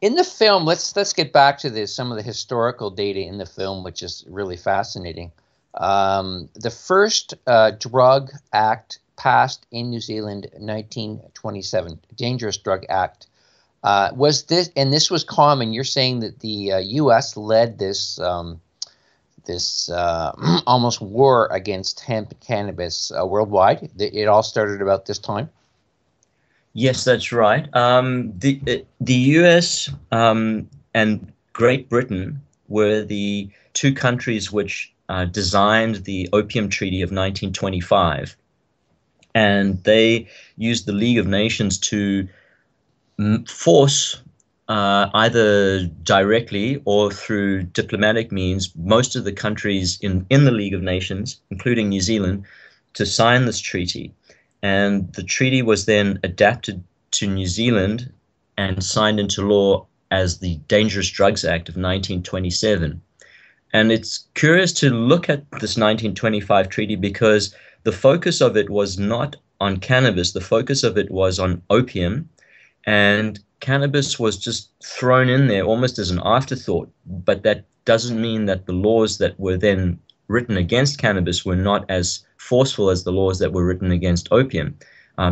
in the film, let's get back to some of the historical data in the film, which is really fascinating. The first drug act passed in New Zealand, 1927, Dangerous Drug Act. Was this, and this was common? You're saying that the U.S. led this almost war against hemp and cannabis worldwide. It all started about this time. Yes, that's right. The U.S. And Great Britain were the two countries which designed the Opium Treaty of 1925, and they used the League of Nations to force, either directly or through diplomatic means, most of the countries in the League of Nations, including New Zealand, to sign this treaty. And the treaty was then adapted to New Zealand and signed into law as the Dangerous Drugs Act of 1927. And it's curious to look at this 1925 treaty, because the focus of it was not on cannabis. The focus of it was on opium, and cannabis was just thrown in there almost as an afterthought. But that doesn't mean that the laws that were then written against cannabis were not as forceful as the laws that were written against opium,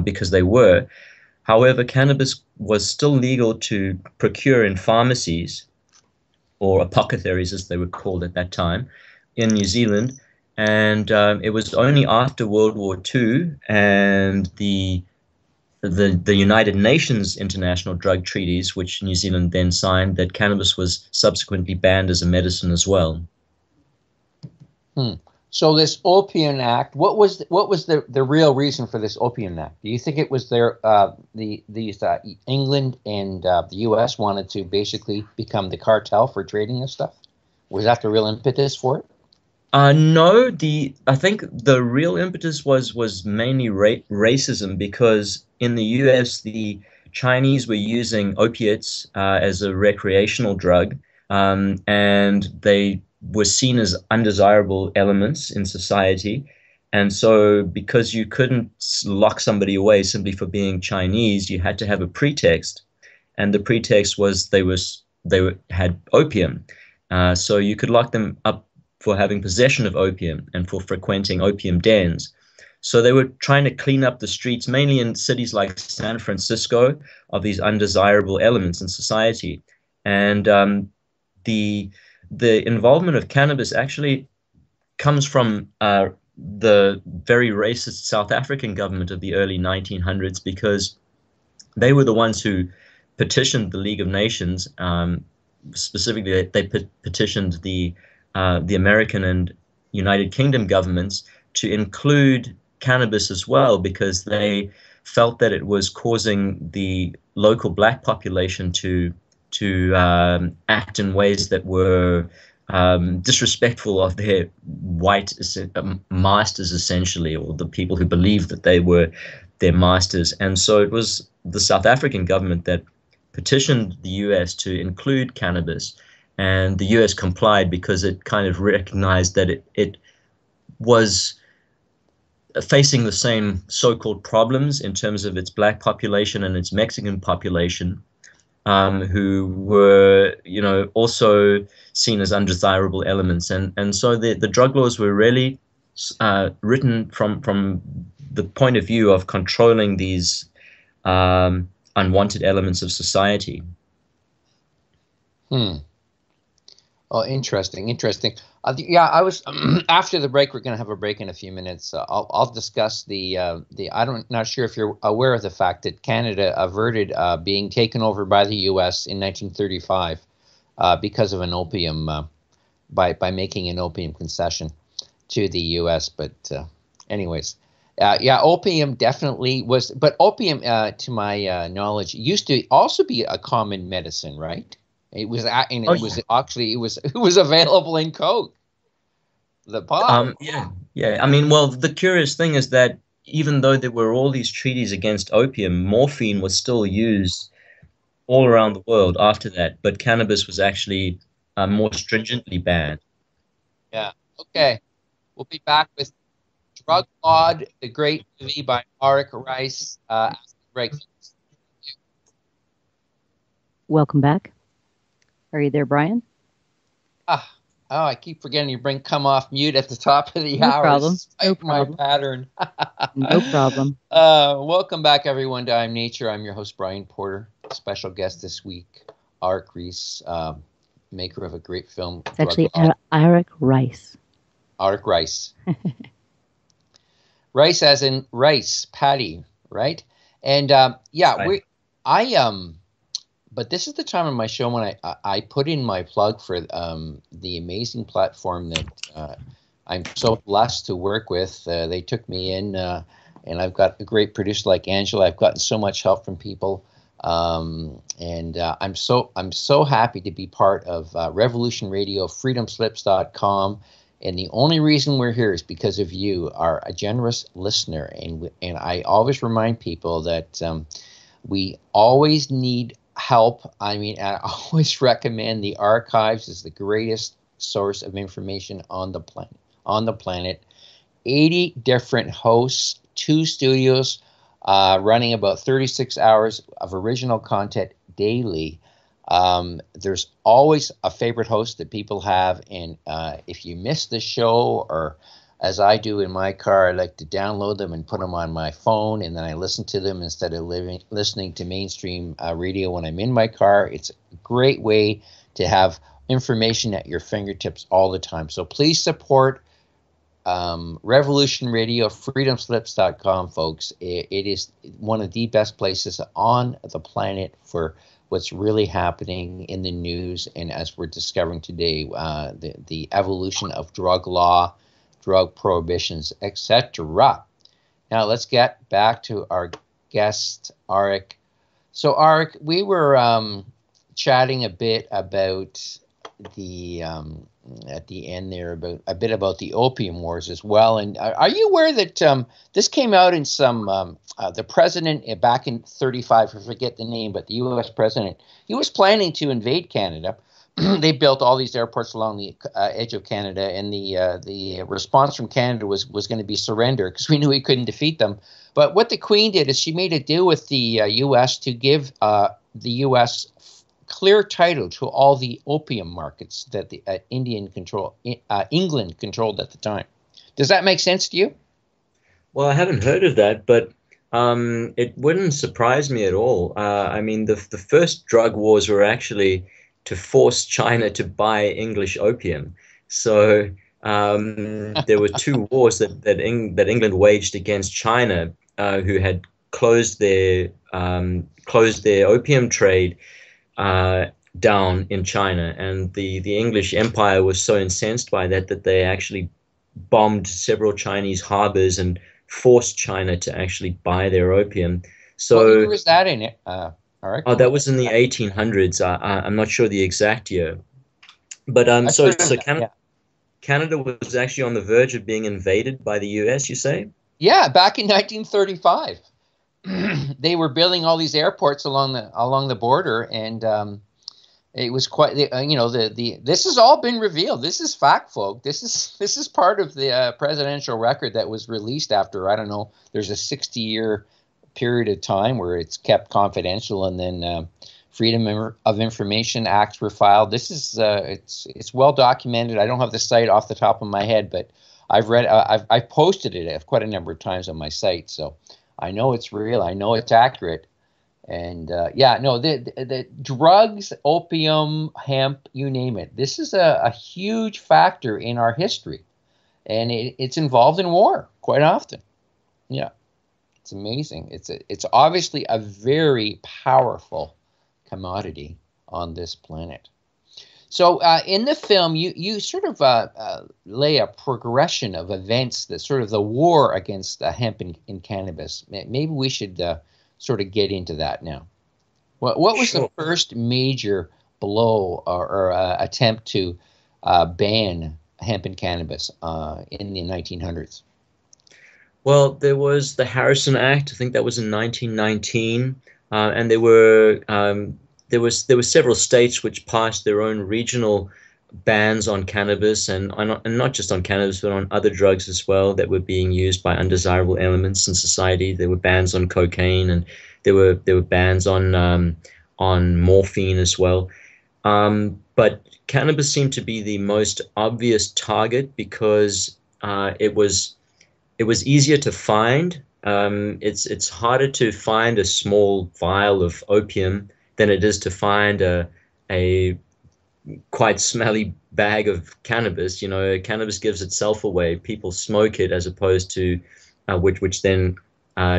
because they were. However, cannabis was still legal to procure in pharmacies, or apothecaries as they were called at that time, in New Zealand. And it was only after World War II and the United Nations international drug treaties, which New Zealand then signed, that cannabis was subsequently banned as a medicine as well. So this Opium Act, what was the real reason for this Opium Act? Do you think it was England and the U.S. wanted to basically become the cartel for trading this stuff? Was that the real impetus for it? No, I think the real impetus was mainly racism, because in the U.S. the Chinese were using opiates as a recreational drug, and they were seen as undesirable elements in society. And so because you couldn't lock somebody away simply for being Chinese, you had to have a pretext, and the pretext was they had opium. So you could lock them up for having possession of opium and for frequenting opium dens. So they were trying to clean up the streets, mainly in cities like San Francisco, of these undesirable elements in society. And the involvement of cannabis actually comes from the very racist South African government of the early 1900s, because they were the ones who petitioned the League of Nations. Specifically, they petitioned the American and United Kingdom governments to include cannabis as well, because they felt that it was causing the local black population to act in ways that were disrespectful of their white masters, essentially, or the people who believed that they were their masters. And so it was the South African government that petitioned the US to include cannabis, and the US complied because it kind of recognized that it was facing the same so-called problems in terms of its black population and its Mexican population, who were, also seen as undesirable elements. And so the drug laws were really written from the point of view of controlling these unwanted elements of society. Oh, interesting. Yeah, I was after the break. We're going to have a break in a few minutes. I'll discuss the. Not sure if you're aware of the fact that Canada averted being taken over by the U.S. in 1935 because of an opium by making an opium concession to the U.S. But anyways, yeah, opium definitely was. But opium, to my knowledge, used to also be a common medicine, right? It was, and it was actually it was available in Coke. The pot. Yeah. I mean, well, the curious thing is that even though there were all these treaties against opium, morphine was still used all around the world after that. But cannabis was actually more stringently banned. Yeah. Okay. We'll be back with Druglawed, the great movie by Arik Reiss. After the break. Welcome back. Are you there, Brian? I keep forgetting you come off mute at the top of the no hour. Problem. No my problem. pattern. No problem. Welcome back, everyone, to I'm Nature. I'm your host, Brian Porter. Special guest this week, Arik Reiss, maker of a great film. It's actually Arik Reiss. Arik Reiss. Rice as in rice, paddy, right? And Right. But this is the time of my show when I put in my plug for the amazing platform that I'm so blessed to work with. They took me in, and I've got a great producer like Angela. I've gotten so much help from people, and I'm so happy to be part of Revolution Radio, freedomslips.com. And the only reason we're here is because of you, are a generous listener. And I always remind people that we always need help. I mean, I always recommend the archives is the greatest source of information on the planet. 80 different hosts, 2 studios, running about 36 hours of original content daily. There's always a favorite host that people have, and if you miss the show, or as I do in my car, I like to download them and put them on my phone, and then I listen to them instead of listening to mainstream radio when I'm in my car. It's a great way to have information at your fingertips all the time. So please support Revolution Radio, freedomslips.com, folks. It is one of the best places on the planet for what's really happening in the news, and as we're discovering today, the evolution of drug law, drug prohibitions, etc. Now let's get back to our guest, Arik. So Arik, we were chatting a bit about the at the end there about the opium wars as well. And are you aware that this came out in some the president back in 1935, I forget the name, but the U.S. president, he was planning to invade Canada. They built all these airports along the edge of Canada, and the response from Canada was going to be surrender, because we knew we couldn't defeat them. But what the Queen did is she made a deal with the U.S. to give the U.S. clear title to all the opium markets that the England controlled at the time. Does that make sense to you? Well, I haven't heard of that, but it wouldn't surprise me at all. I mean, the first drug wars were actually to force China to buy English opium. So there were 2 wars that England waged against China, who had closed their opium trade down in China, and the English Empire was so incensed by that they actually bombed several Chinese harbors and forced China to actually buy their opium. So what year was that in it, Arik? Oh, that was in the 1800s. I'm not sure the exact year. But I've heard of that, Canada, yeah. Canada was actually on the verge of being invaded by the U.S., you say? Yeah, back in 1935. They were building all these airports along the border, and it was quite, this has all been revealed. This is fact, folk. This is part of the presidential record that was released after, I don't know, there's a 60-year period of time where it's kept confidential, and then Freedom of Information Acts were filed. This is it's well documented. I don't have the site off the top of my head, but I've posted it quite a number of times on my site, so I know it's real. I know it's accurate. And the drugs, opium, hemp, you name it. This is a huge factor in our history, and it's involved in war quite often. Yeah, it's amazing. It's obviously a very powerful commodity on this planet. So in the film, you sort of lay a progression of events, that sort of the war against hemp and cannabis. Maybe we should sort of get into that now. What was the first major blow or attempt to ban hemp and cannabis in the 1900s? Well, there was the Harrison Act. I think that was in 1919, and there were several states which passed their own regional bans on cannabis, and not just on cannabis, but on other drugs as well that were being used by undesirable elements in society. There were bans on cocaine, and there were bans on morphine as well. But cannabis seemed to be the most obvious target because it was easier to find. It's harder to find a small vial of opium than it is to find a quite smelly bag of cannabis. Cannabis gives itself away. People smoke it as opposed to which then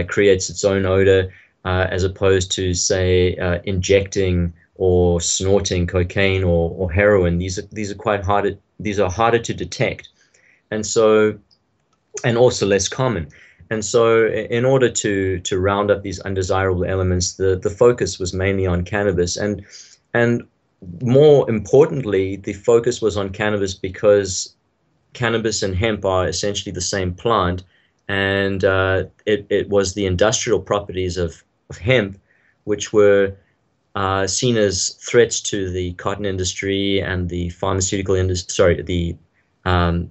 creates its own odor, as opposed to say injecting or snorting cocaine or heroin. These are quite harder. These are harder to detect, and also less common. And so in order to round up these undesirable elements, the focus was mainly on cannabis. And more importantly, the focus was on cannabis because cannabis and hemp are essentially the same plant. And it was the industrial properties of hemp which were seen as threats to the cotton industry and the pharmaceutical industry, the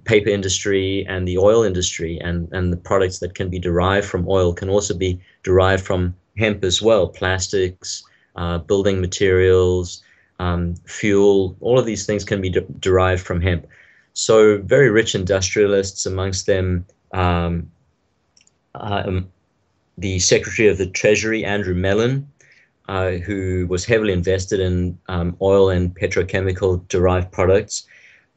paper industry and the oil industry, and the products that can be derived from oil can also be derived from hemp as well. Plastics, building materials, fuel, all of these things can be derived from hemp. So very rich industrialists, amongst them the Secretary of the Treasury, Andrew Mellon, who was heavily invested in oil and petrochemical derived products.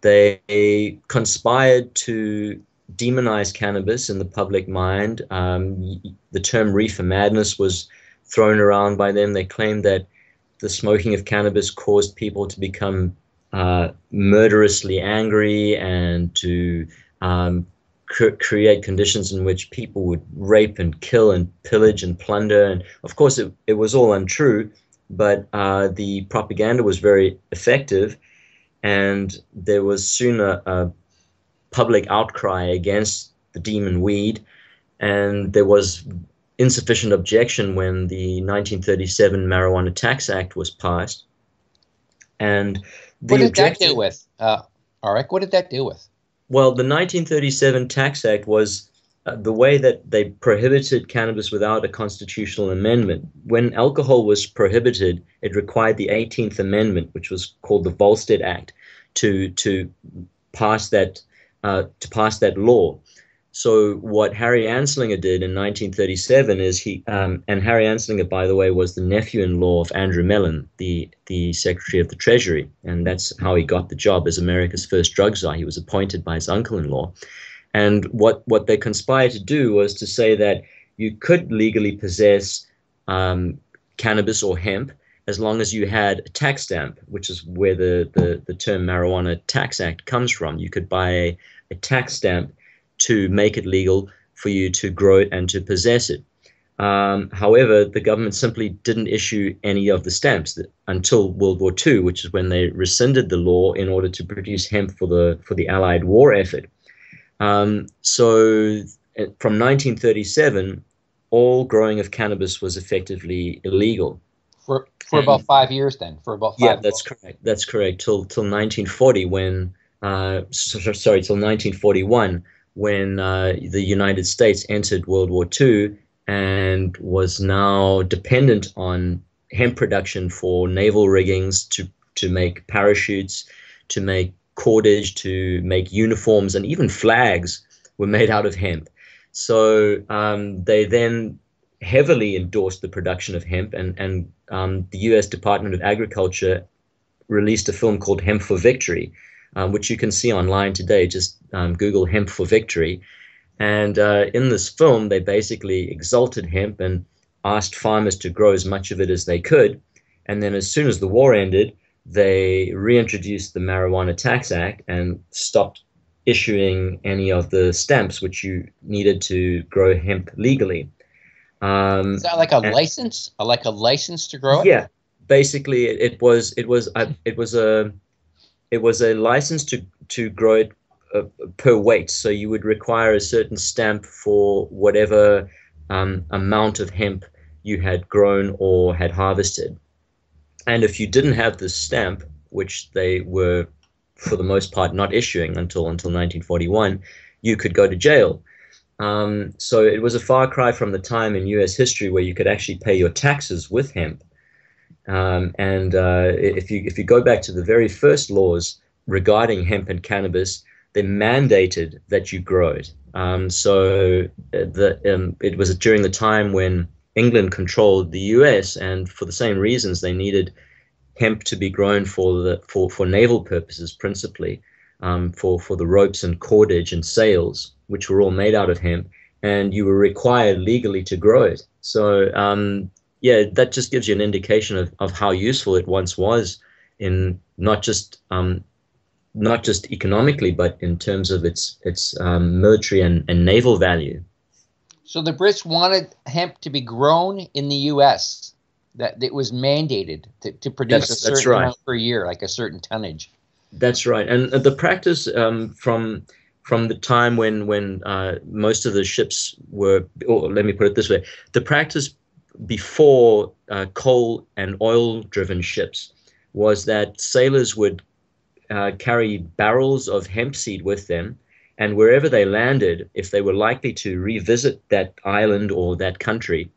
They conspired to demonize cannabis in the public mind. The term reefer madness was thrown around by them. They claimed that the smoking of cannabis caused people to become murderously angry and to create conditions in which people would rape and kill and pillage and plunder. And of course, it was all untrue, but the propaganda was very effective. And there was soon a public outcry against the demon weed, and there was insufficient objection when the 1937 Marijuana Tax Act was passed. And what did that deal with, Arik? What did that deal with? Well, the 1937 Tax Act was the way that they prohibited cannabis without a constitutional amendment. When alcohol was prohibited, it required the 18th Amendment, which was called the Volstead Act, to pass that law. So what Harry Anslinger did in 1937 is and Harry Anslinger, by the way, was the nephew-in-law of Andrew Mellon, the Secretary of the Treasury, and that's how he got the job as America's first drug czar. He was appointed by his uncle-in-law. And what they conspired to do was to say that you could legally possess cannabis or hemp as long as you had a tax stamp, which is where the term Marijuana Tax Act comes from. You could buy a tax stamp to make it legal for you to grow it and to possess it. However, the government simply didn't issue any of the stamps until World War II, which is when they rescinded the law in order to produce hemp for the Allied war effort. So from 1937, all growing of cannabis was effectively illegal. For about 5 years then, for about 5 years. Yeah, that's correct. That's correct. Till 1940 when, till 1941 when the United States entered World War II and was now dependent on hemp production for naval riggings to make parachutes, to make cordage, to make uniforms, and even flags were made out of hemp. So they then heavily endorsed the production of hemp, and the U.S. Department of Agriculture released a film called Hemp for Victory, which you can see online today. Just Google Hemp for Victory. And in this film, they basically exalted hemp and asked farmers to grow as much of it as they could. And then as soon as the war ended, they reintroduced the Marijuana Tax Act and stopped issuing any of the stamps which you needed to grow hemp legally. Is that like a license? Like a license to grow it? Yeah, basically it was a license to grow it per weight. So you would require a certain stamp for whatever amount of hemp you had grown or had harvested. And if you didn't have this stamp, which they were for the most part not issuing until 1941, you could go to jail. So it was a far cry from the time in U.S. history where you could actually pay your taxes with hemp. If you go back to the very first laws regarding hemp and cannabis, they mandated that you grow it. It was during the time when England controlled the U.S., and for the same reasons, they needed hemp to be grown for naval purposes, principally for the ropes and cordage and sails, which were all made out of hemp, and you were required legally to grow it. So yeah, that just gives you an indication of how useful it once was in not just economically, but in terms of its military and naval value. So the Brits wanted hemp to be grown in the U.S., that it was mandated to produce a certain amount per year, like a certain tonnage. That's right. And the practice from the time when most of the ships were, or let me put it this way, the practice before coal and oil-driven ships was that sailors would carry barrels of hemp seed with them, and wherever they landed, if they were likely to revisit that island or that country,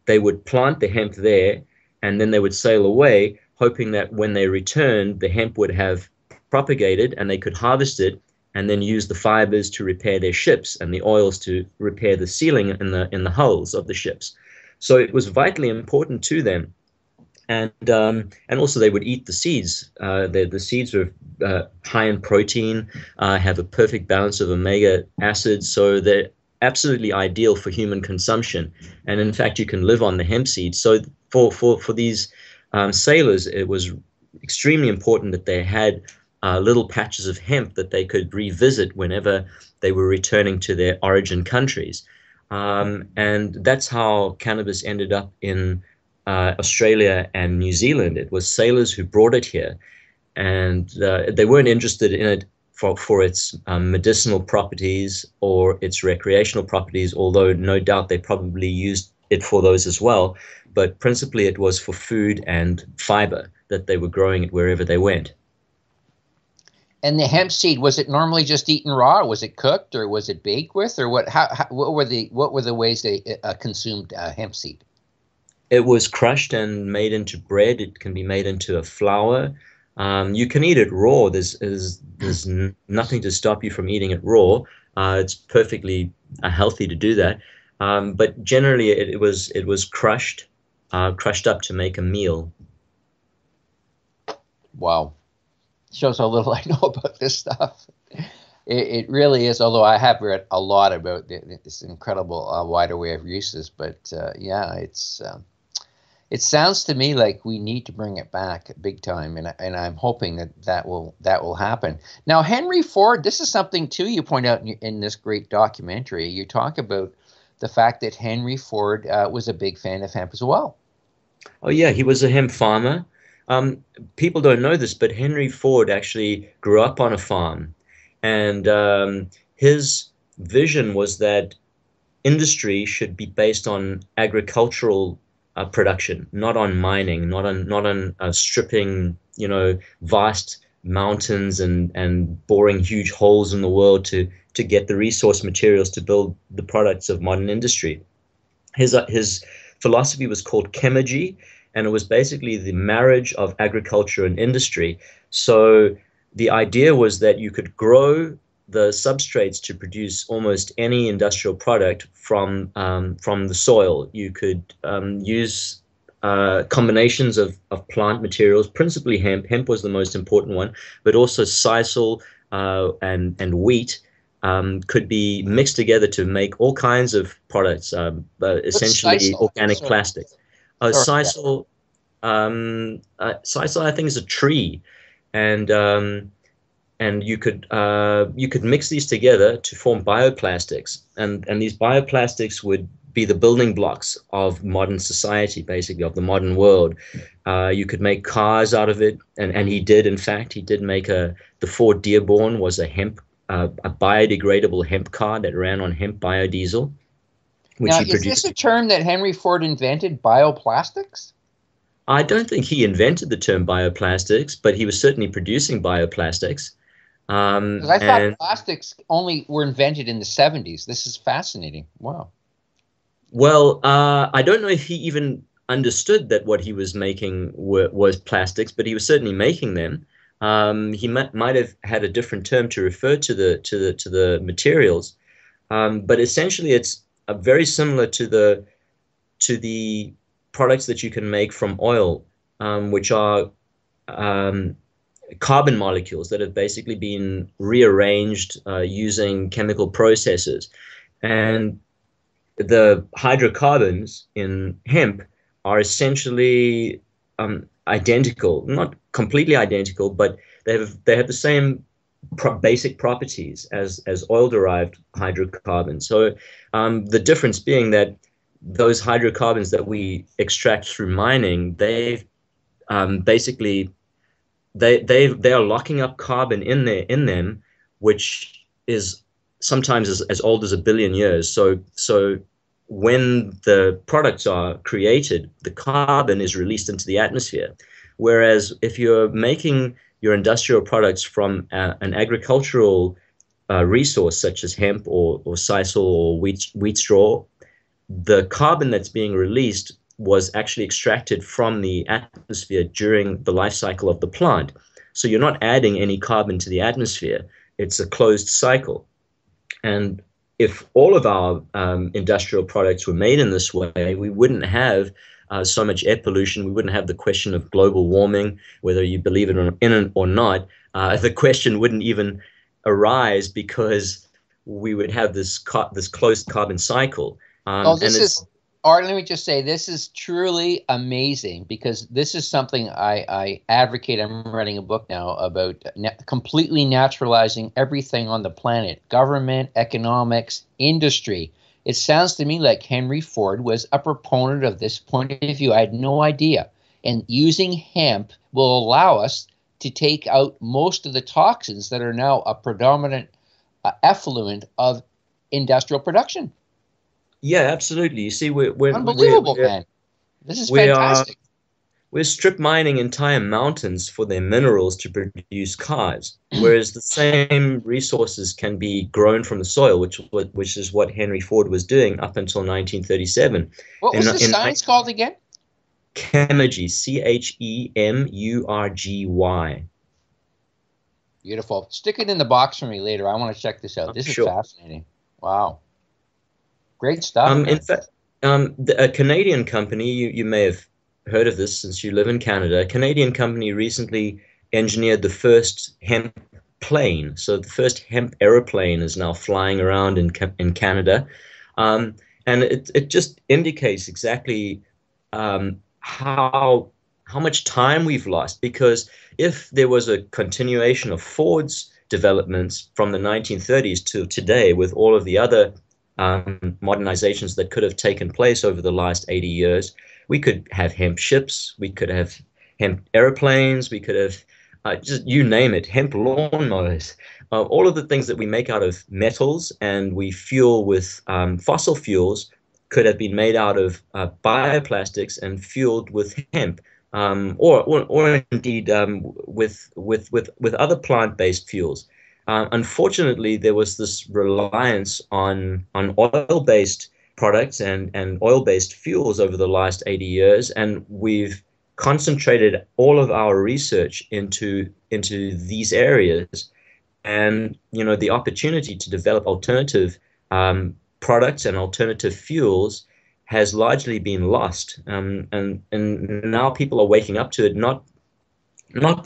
they would plant the hemp there, and then they would sail away, hoping that when they returned, the hemp would have propagated and they could harvest it and then use the fibers to repair their ships and the oils to repair the sealing in the hulls of the ships. So it was vitally important to them. And also they would eat the seeds. The seeds are high in protein, have a perfect balance of omega acids, so they're absolutely ideal for human consumption. And in fact, you can live on the hemp seeds. So for these sailors, it was extremely important that they had little patches of hemp that they could revisit whenever they were returning to their origin countries. And that's how cannabis ended up in Australia and New Zealand. It was sailors who brought it here, and they weren't interested in it for its medicinal properties or its recreational properties, although no doubt they probably used it for those as well. But principally it was for food and fiber that they were growing it wherever they went. And the hemp seed, was it normally just eaten raw, or was it cooked, or was it baked with, or what? What were the ways they consumed hemp seed? It was crushed and made into bread. It can be made into a flour. You can eat it raw. There's nothing to stop you from eating it raw. It's perfectly healthy to do that. But generally, it was crushed up to make a meal. Wow. Shows how little I know about this stuff. It really is, although I have read a lot about this incredible wide array of uses. But yeah, it sounds to me like we need to bring it back big time, and I'm hoping that will happen. Now, Henry Ford, this is something too you point out in this great documentary. You talk about the fact that Henry Ford was a big fan of hemp as well. Oh yeah, he was a hemp farmer. People don't know this, but Henry Ford actually grew up on a farm, and his vision was that industry should be based on agricultural production, not on mining, not on stripping, vast mountains and boring huge holes in the world to get the resource materials to build the products of modern industry. His philosophy was called chemagy, and it was basically the marriage of agriculture and industry. So the idea was that you could grow the substrates to produce almost any industrial product from the soil. You could use combinations of plant materials, principally hemp. Hemp was the most important one, but also sisal and wheat could be mixed together to make all kinds of products, essentially organic plastic. Sisal, sisal, I think, is a tree, and you could mix these together to form bioplastics, and these bioplastics would be the building blocks of modern society, basically of the modern world. You could make cars out of it, and he did. In fact, he did make the Ford Dearborn was a biodegradable hemp car that ran on hemp biodiesel. Now, is this a term that Henry Ford invented, bioplastics? I don't think he invented the term bioplastics, but he was certainly producing bioplastics. Because I thought plastics only were invented in the 70s. This is fascinating. Wow. Well, I don't know if he even understood that what he was making was plastics, but he was certainly making them. He might have had a different term to refer to the materials, but essentially it's very similar to the products that you can make from oil, which are carbon molecules that have basically been rearranged using chemical processes. And the hydrocarbons in hemp are essentially identical, not completely identical, but they have the same basic properties as oil-derived hydrocarbons. So the difference being that those hydrocarbons that we extract through mining, they are locking up carbon in them, which is sometimes as old as 1 billion years. So when the products are created, the carbon is released into the atmosphere. Whereas if you're making your industrial products from an agricultural resource such as hemp or sisal or wheat straw, the carbon that's being released was actually extracted from the atmosphere during the life cycle of the plant. So you're not adding any carbon to the atmosphere. It's a closed cycle. And if all of our industrial products were made in this way, we wouldn't have so much air pollution. We wouldn't have the question of global warming, whether you believe it in it or not. The question wouldn't even arise because we would have this closed carbon cycle. Art, let me just say, this is truly amazing, because this is something I advocate. I'm writing a book now about completely naturalizing everything on the planet: government, economics, industry. It sounds to me like Henry Ford was a proponent of this point of view. I had no idea. And using hemp will allow us to take out most of the toxins that are now a predominant effluent of industrial production. Yeah, absolutely. You see, we're unbelievable, man. This is fantastic. We're strip mining entire mountains for their minerals to produce cars, whereas the same resources can be grown from the soil, which is what Henry Ford was doing up until 1937. What was the science called again? Chemagy, Chemurgy. Beautiful. Stick it in the box for me later. I want to check this out. This is fascinating. Wow. Great stuff. In fact, a Canadian company, you may have heard of this since you live in Canada. A Canadian company recently engineered the first hemp plane. So the first hemp aeroplane is now flying around in Canada. And it just indicates exactly how much time we've lost, because if there was a continuation of Ford's developments from the 1930s to today with all of the other modernizations that could have taken place over the last 80 years. We could have hemp ships, we could have hemp airplanes, we could have just you name it, hemp lawnmowers, all of the things that we make out of metals and we fuel with fossil fuels could have been made out of bioplastics and fueled with hemp, or indeed with other plant-based fuels. Unfortunately, there was this reliance on oil-based products and oil-based fuels over the last 80 years, and we've concentrated all of our research into these areas. And the opportunity to develop alternative products and alternative fuels has largely been lost. And now people are waking up to it, not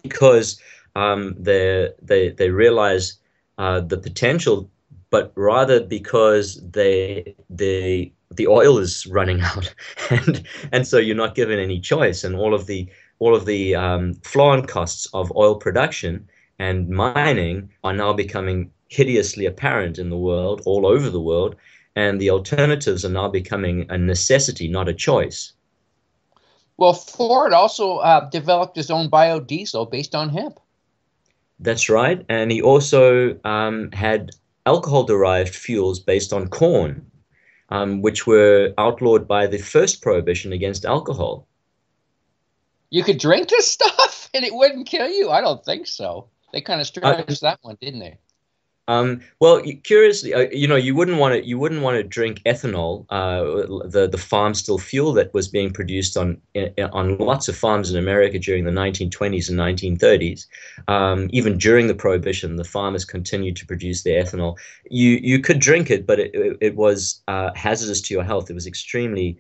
because they realize the potential, but rather because the oil is running out, and so you're not given any choice, and all of the flow-on costs of oil production and mining are now becoming hideously apparent in the world, all over the world, and the alternatives are now becoming a necessity, not a choice. Well, Ford also developed his own biodiesel based on hemp. That's right, and he also had alcohol-derived fuels based on corn, which were outlawed by the first prohibition against alcohol. You could drink this stuff and it wouldn't kill you? I don't think so. They kind of stretched that one, didn't they? Well, curiously, you wouldn't want to drink ethanol, the farm still fuel that was being produced on lots of farms in America during the 1920s and 1930s. Even during the Prohibition, the farmers continued to produce their ethanol. You could drink it, but it was hazardous to your health. It was extremely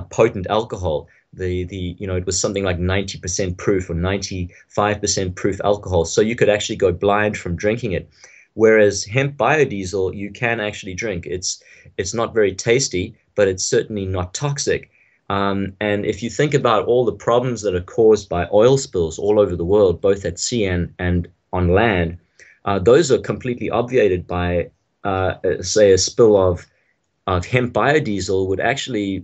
potent alcohol. It was something like 90% proof or 95% proof alcohol, so you could actually go blind from drinking it. Whereas hemp biodiesel, you can actually drink. It's not very tasty, but it's certainly not toxic. And if you think about all the problems that are caused by oil spills all over the world, both at sea and on land, those are completely obviated by, say, a spill of hemp biodiesel would actually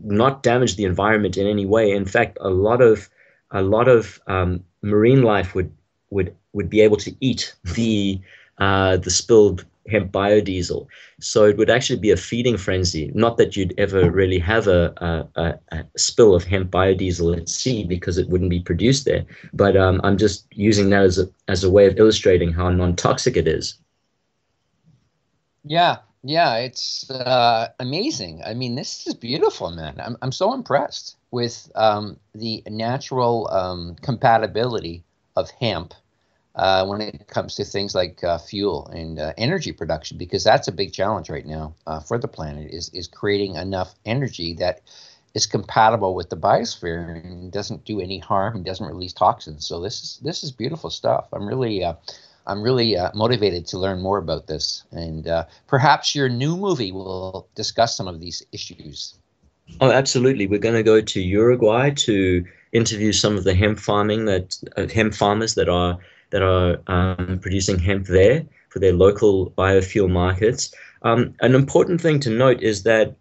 not damage the environment in any way. In fact, a lot of marine life would be able to eat the spilled hemp biodiesel. So it would actually be a feeding frenzy. Not that you'd ever really have a spill of hemp biodiesel at sea because it wouldn't be produced there. But I'm just using that as a way of illustrating how non-toxic it is. Yeah, it's amazing. I mean, this is beautiful, man. I'm so impressed with the natural compatibility of hemp when it comes to things like fuel and energy production, because that's a big challenge right now for the planet is creating enough energy that is compatible with the biosphere and doesn't do any harm and doesn't release toxins. So this is beautiful stuff. I'm really motivated to learn more about this, and perhaps your new movie will discuss some of these issues. Oh, absolutely. We're going to go to Uruguay to interview some of the hemp farmers that are producing hemp there for their local biofuel markets. An important thing to note is that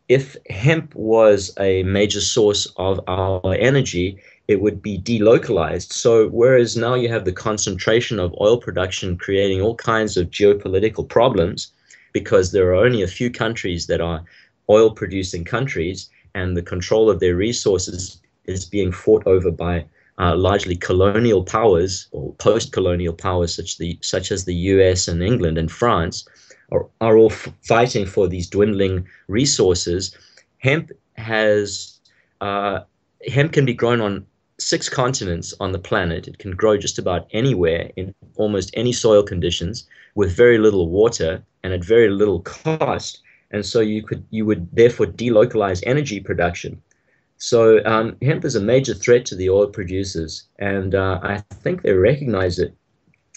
if hemp was a major source of our energy, it would be delocalized. So whereas now you have the concentration of oil production creating all kinds of geopolitical problems because there are only a few countries that are oil producing countries and the control of their resources is being fought over by largely colonial powers or post-colonial powers such as the US and England and France are all fighting for these dwindling resources. Hemp can be grown on 6 continents on the planet. It can grow just about anywhere in almost any soil conditions with very little water and at very little cost. And so you would therefore delocalize energy production. So hemp is a major threat to the oil producers, and I think they recognize it.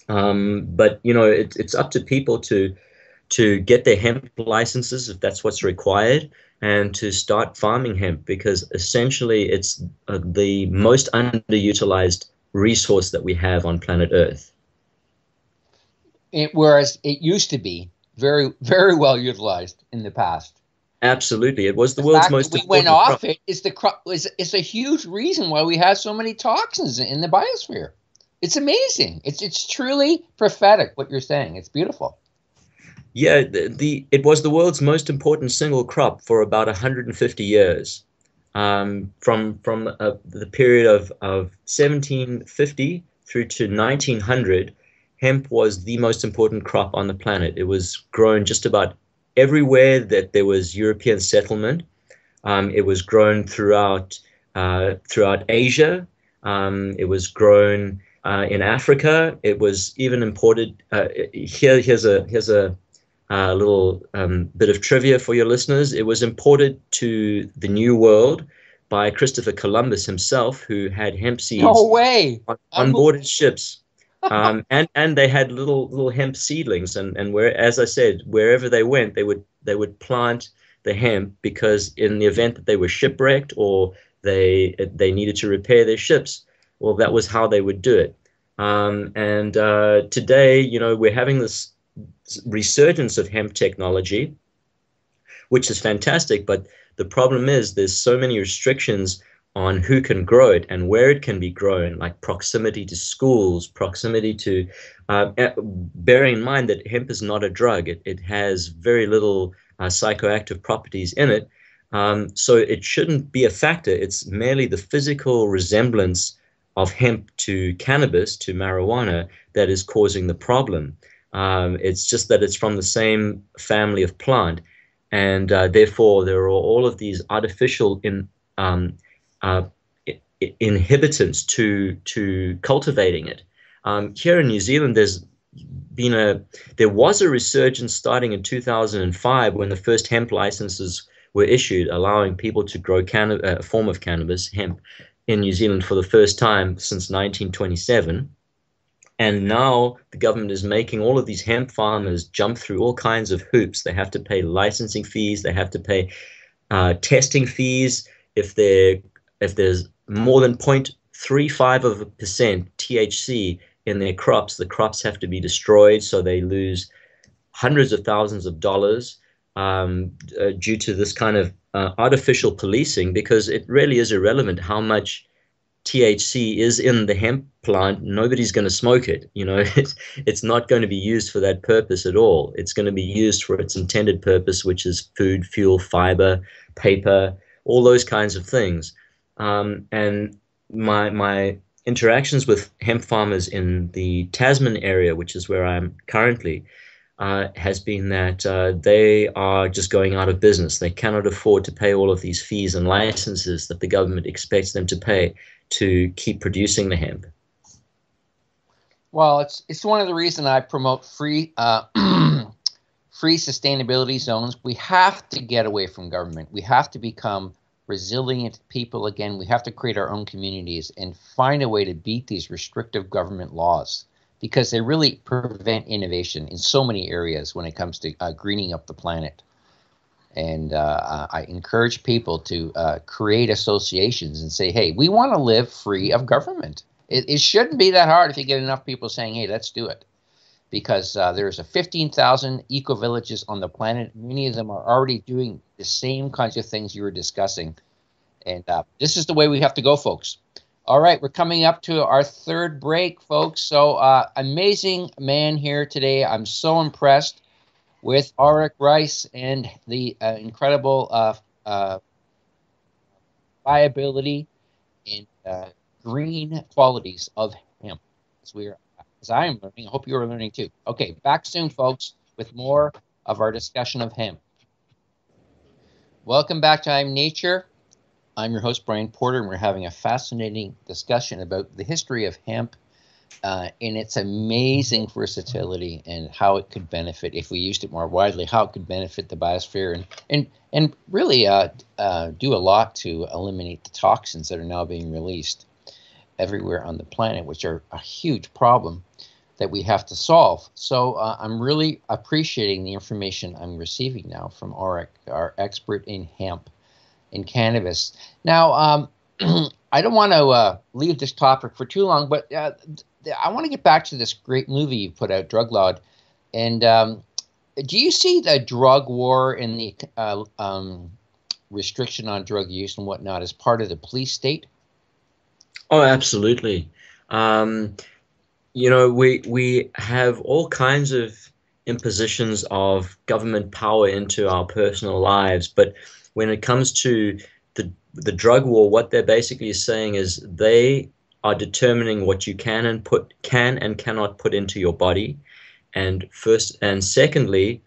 But it's up to people to get their hemp licenses if that's what's required, and to start farming hemp, because essentially it's the most underutilized resource that we have on planet Earth. Whereas it used to be very, very well utilized in the past. Absolutely, it was the The world's fact most that we went important off it is the crop is a huge reason why we have so many toxins in the biosphere. It's amazing. It's truly prophetic what you're saying. It's beautiful. Yeah, it was the world's most important single crop for about 150 years, from the period of 1750 through to 1900. Hemp was the most important crop on the planet. It was grown just about everywhere that there was European settlement. It was grown throughout Asia. It was grown in Africa. It was even imported. Here's a little bit of trivia for your listeners. It was imported to the New World by Christopher Columbus himself, who had hemp seeds No way. on board his ships. And they had little hemp seedlings, and where, as I said, wherever they went, they would plant the hemp, because in the event that they were shipwrecked or they needed to repair their ships, well, that was how they would do it. And today, we're having this resurgence of hemp technology, which is fantastic. But the problem is there's so many restrictions on who can grow it and where it can be grown, like proximity to schools, proximity to, bearing in mind that hemp is not a drug. It has very little psychoactive properties in it. So it shouldn't be a factor. It's merely the physical resemblance of hemp to cannabis, to marijuana, that is causing the problem. It's just that it's from the same family of plant, and therefore there are all of these artificial inhibitants to cultivating it. Here in New Zealand, there was a resurgence starting in 2005 when the first hemp licenses were issued, allowing people to grow a form of cannabis, hemp, in New Zealand for the first time since 1927. And now the government is making all of these hemp farmers jump through all kinds of hoops. They have to pay licensing fees. They have to pay testing fees. If there's more than 0.35% THC in their crops, the crops have to be destroyed. So they lose hundreds of thousands of dollars due to this kind of artificial policing, because it really is irrelevant how much THC is in the hemp plant. Nobody's going to smoke it. It's not going to be used for that purpose at all. It's going to be used for its intended purpose, which is food, fuel, fiber, paper, all those kinds of things. And my interactions with hemp farmers in the Tasman area, which is where I'm currently, has been that they are just going out of business. They cannot afford to pay all of these fees and licenses that the government expects them to pay to keep producing the hemp. Well, it's one of the reasons I promote free free sustainability zones. We have to get away from government. We have to become resilient people again. We have to create our own communities and find a way to beat these restrictive government laws, because they really prevent innovation in so many areas when it comes to greening up the planet. And I encourage people to create associations and say, hey, we want to live free of government. It shouldn't be that hard if you get enough people saying, hey, let's do it. Because there's 15,000 eco-villages on the planet. Many of them are already doing the same kinds of things you were discussing. And this is the way we have to go, folks. All right, we're coming up to our third break, folks. So amazing man here today. I'm so impressed with Arik Reiss and the incredible viability and green qualities of hemp. As I am learning, I hope you are learning too. Okay, back soon, folks, with more of our discussion of hemp. Welcome back to I'm Nature. I'm your host, Brian Porter, and we're having a fascinating discussion about the history of hemp and its amazing versatility and how it could benefit, if we used it more widely, how it could benefit the biosphere and really do a lot to eliminate the toxins that are now being released everywhere on the planet, which are a huge problem that we have to solve. So I'm really appreciating the information I'm receiving now from Arik, our expert in hemp and cannabis. Now, I don't want to leave this topic for too long, but I want to get back to this great movie you put out, Druglawed. And do you see the drug war and the restriction on drug use and whatnot as part of the police state? Oh, absolutely. We have all kinds of impositions of government power into our personal lives, but when it comes to the drug war, what they're basically saying is they are determining what you can and cannot put into your body, and secondly,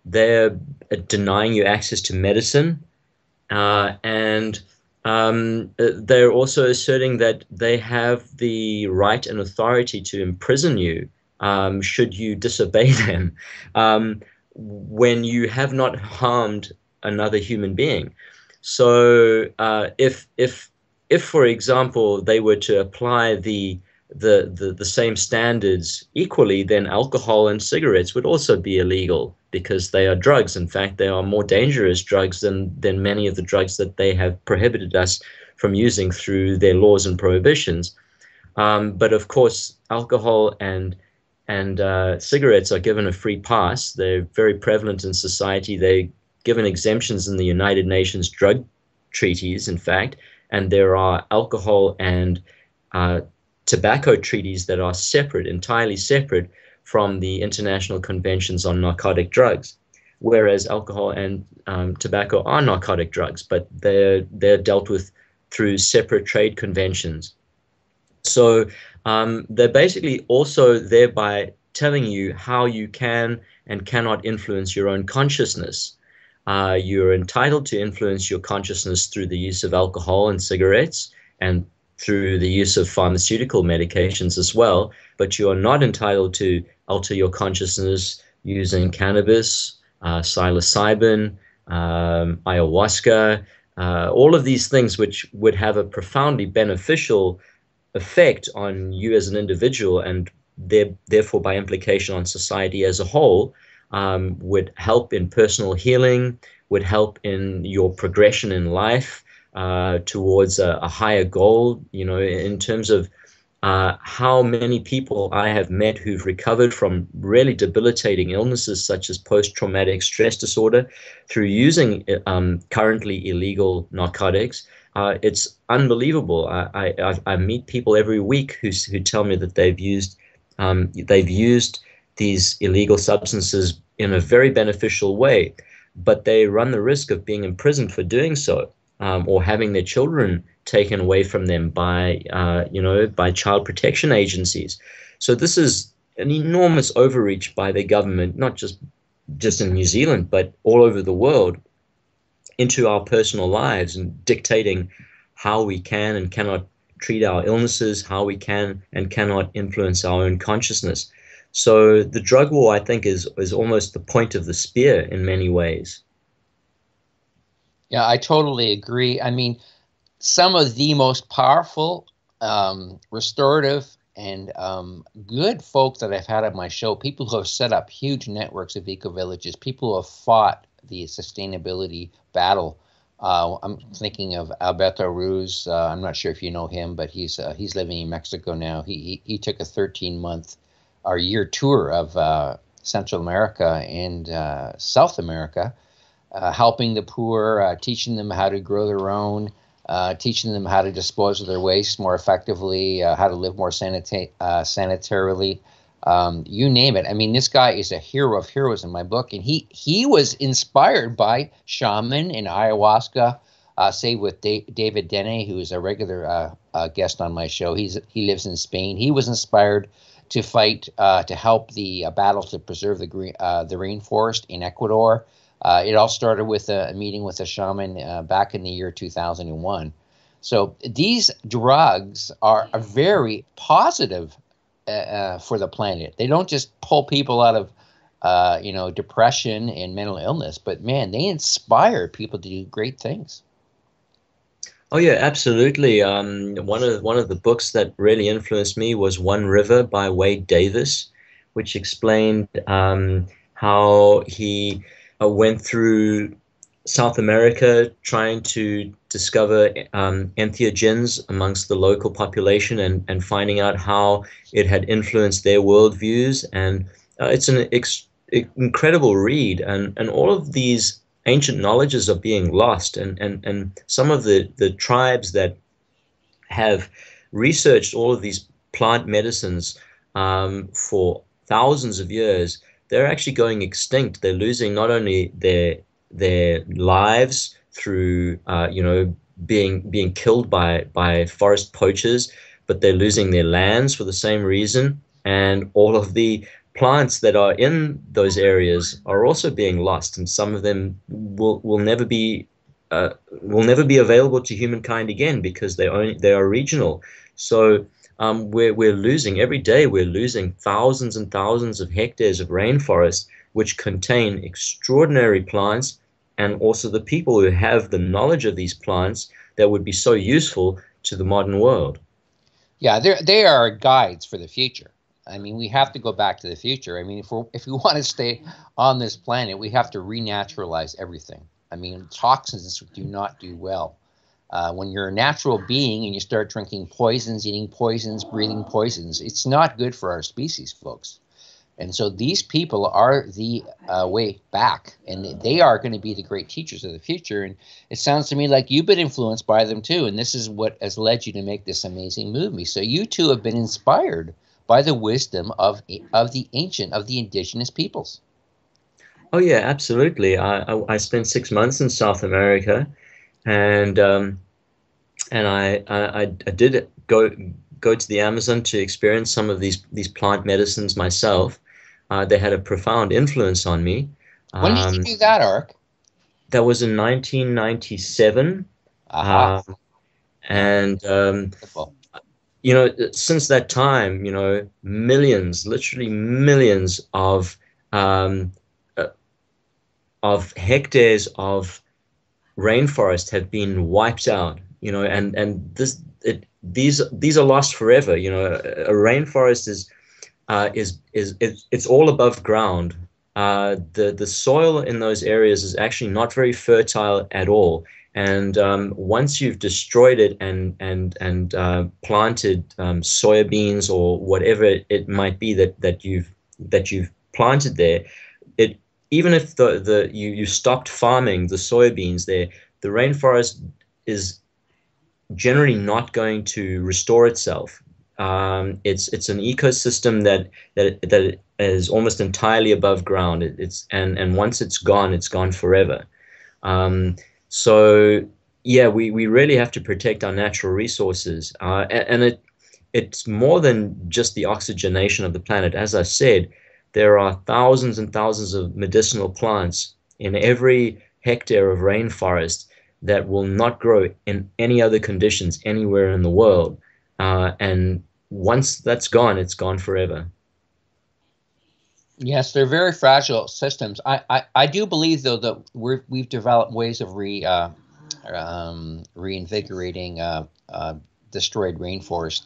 they're denying you access to medicine, and they're also asserting that they have the right and authority to imprison you should you disobey them when you have not harmed another human being. So if for example they were to apply the same standards equally, then alcohol and cigarettes would also be illegal because they are drugs. In fact, they are more dangerous drugs than many of the drugs that they have prohibited us from using through their laws and prohibitions. But of course, alcohol and cigarettes are given a free pass. They're very prevalent in society. They're given exemptions in the United Nations drug treaties, in fact, and there are alcohol and tobacco treaties that are separate, entirely separate from the international conventions on narcotic drugs, whereas alcohol and tobacco are narcotic drugs, but they're dealt with through separate trade conventions. So they're basically also thereby telling you how you can and cannot influence your own consciousness. You're entitled to influence your consciousness through the use of alcohol and cigarettes and through the use of pharmaceutical medications as well, but you are not entitled to alter your consciousness using cannabis, psilocybin, ayahuasca, all of these things which would have a profoundly beneficial effect on you as an individual and therefore by implication on society as a whole, would help in personal healing, would help in your progression in life towards a higher goal, in terms of how many people I have met who've recovered from really debilitating illnesses such as post-traumatic stress disorder through using currently illegal narcotics. It's unbelievable. I meet people every week who tell me that they've used these illegal substances in a very beneficial way, but they run the risk of being imprisoned for doing so, or having their children taken away from them by child protection agencies. So this is an enormous overreach by the government, not just in New Zealand, but all over the world, into our personal lives and dictating how we can and cannot treat our illnesses, how we can and cannot influence our own consciousness. So the drug war, I think, is almost the point of the spear in many ways. Yeah, I totally agree. I mean, some of the most powerful, restorative, and good folk that I've had on my show, people who have set up huge networks of eco-villages, people who have fought the sustainability battle. I'm thinking of Alberto Ruiz. I'm not sure if you know him, but he's living in Mexico now. He took a 13-month or year tour of Central America and South America, helping the poor, teaching them how to grow their own, teaching them how to dispose of their waste more effectively, how to live more sanitarily. You name it. I mean, this guy is a hero of heroes in my book, and he was inspired by shaman and ayahuasca. Say with David Dene, who is a regular guest on my show. He lives in Spain. He was inspired to fight to help the battle to preserve the rainforest in Ecuador. It all started with a meeting with a shaman back in the year 2001. So these drugs are very positive for the planet. They don't just pull people out of depression and mental illness, but man, they inspire people to do great things. Oh yeah, absolutely. One of the books that really influenced me was One River by Wade Davis, which explained how he went through South America trying to discover entheogens amongst the local population and finding out how it had influenced their worldviews. And it's an incredible read, and all of these ancient knowledges are being lost, and some of the tribes that have researched all of these plant medicines for thousands of years, they're actually going extinct. They're losing not only their lives through being killed by forest poachers, but they're losing their lands for the same reason. And all of the plants that are in those areas are also being lost, and some of them will never be available to humankind again because they are regional. So we're losing every day. We're losing thousands and thousands of hectares of rainforest, which contain extraordinary plants, and also the people who have the knowledge of these plants that would be so useful to the modern world. Yeah, they are guides for the future. I mean, we have to go back to the future. I mean, if we want to stay on this planet, we have to renaturalize everything. I mean, toxins do not do well. When you're a natural being and you start drinking poisons, eating poisons, breathing poisons, it's not good for our species, folks. And so these people are the way back, and they are going to be the great teachers of the future. And it sounds to me like you've been influenced by them too, and this is what has led you to make this amazing movie. So you too have been inspired by the wisdom of the ancient, of the indigenous peoples. Oh yeah, absolutely. I spent 6 months in South America, and I did go to the Amazon to experience some of these plant medicines myself. They had a profound influence on me. When did you do that, Arik? That was in 1997. Aha. And since that time, millions, literally millions of hectares of rainforest have been wiped out. And these are lost forever. A rainforest is it's all above ground. The soil in those areas is actually not very fertile at all. And once you've destroyed it and planted soybeans or whatever it might be that you've planted there, even if you stopped farming the soybeans there, the rainforest is generally not going to restore itself. It's an ecosystem that is almost entirely above ground. And once it's gone forever. So yeah, we really have to protect our natural resources. And it's more than just the oxygenation of the planet. As I said, there are thousands and thousands of medicinal plants in every hectare of rainforest that will not grow in any other conditions anywhere in the world. And once that's gone, it's gone forever. Yes, they're very fragile systems. I do believe, though, that we've developed ways of reinvigorating destroyed rainforest.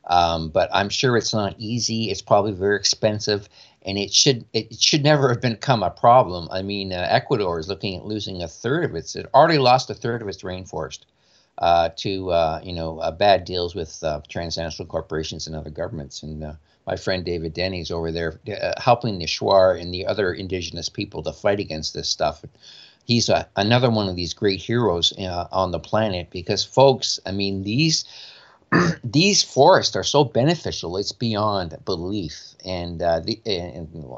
But I'm sure it's not easy. It's probably very expensive, and it should never have become a problem. I mean, Ecuador is looking at losing a third of it already lost a third of its rainforest to bad deals with transnational corporations and other governments. And my friend David Denny's over there helping the Shuar and the other indigenous people to fight against this stuff. He's another one of these great heroes on the planet, because, folks, I mean, these forests are so beneficial. It's beyond belief, and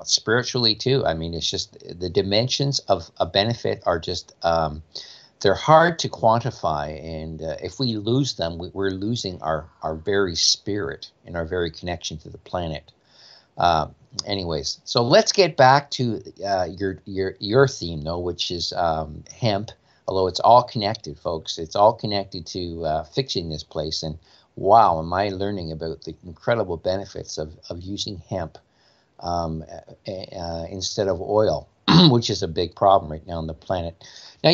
spiritually too. I mean, it's just the dimensions of a benefit are just they're hard to quantify, and if we lose them, we're losing our very spirit and our very connection to the planet. Anyways, so let's get back to your theme, though, which is hemp. Although it's all connected, folks, it's all connected to fixing this place. And wow, am I learning about the incredible benefits of using hemp instead of oil, which is a big problem right now on the planet. Now,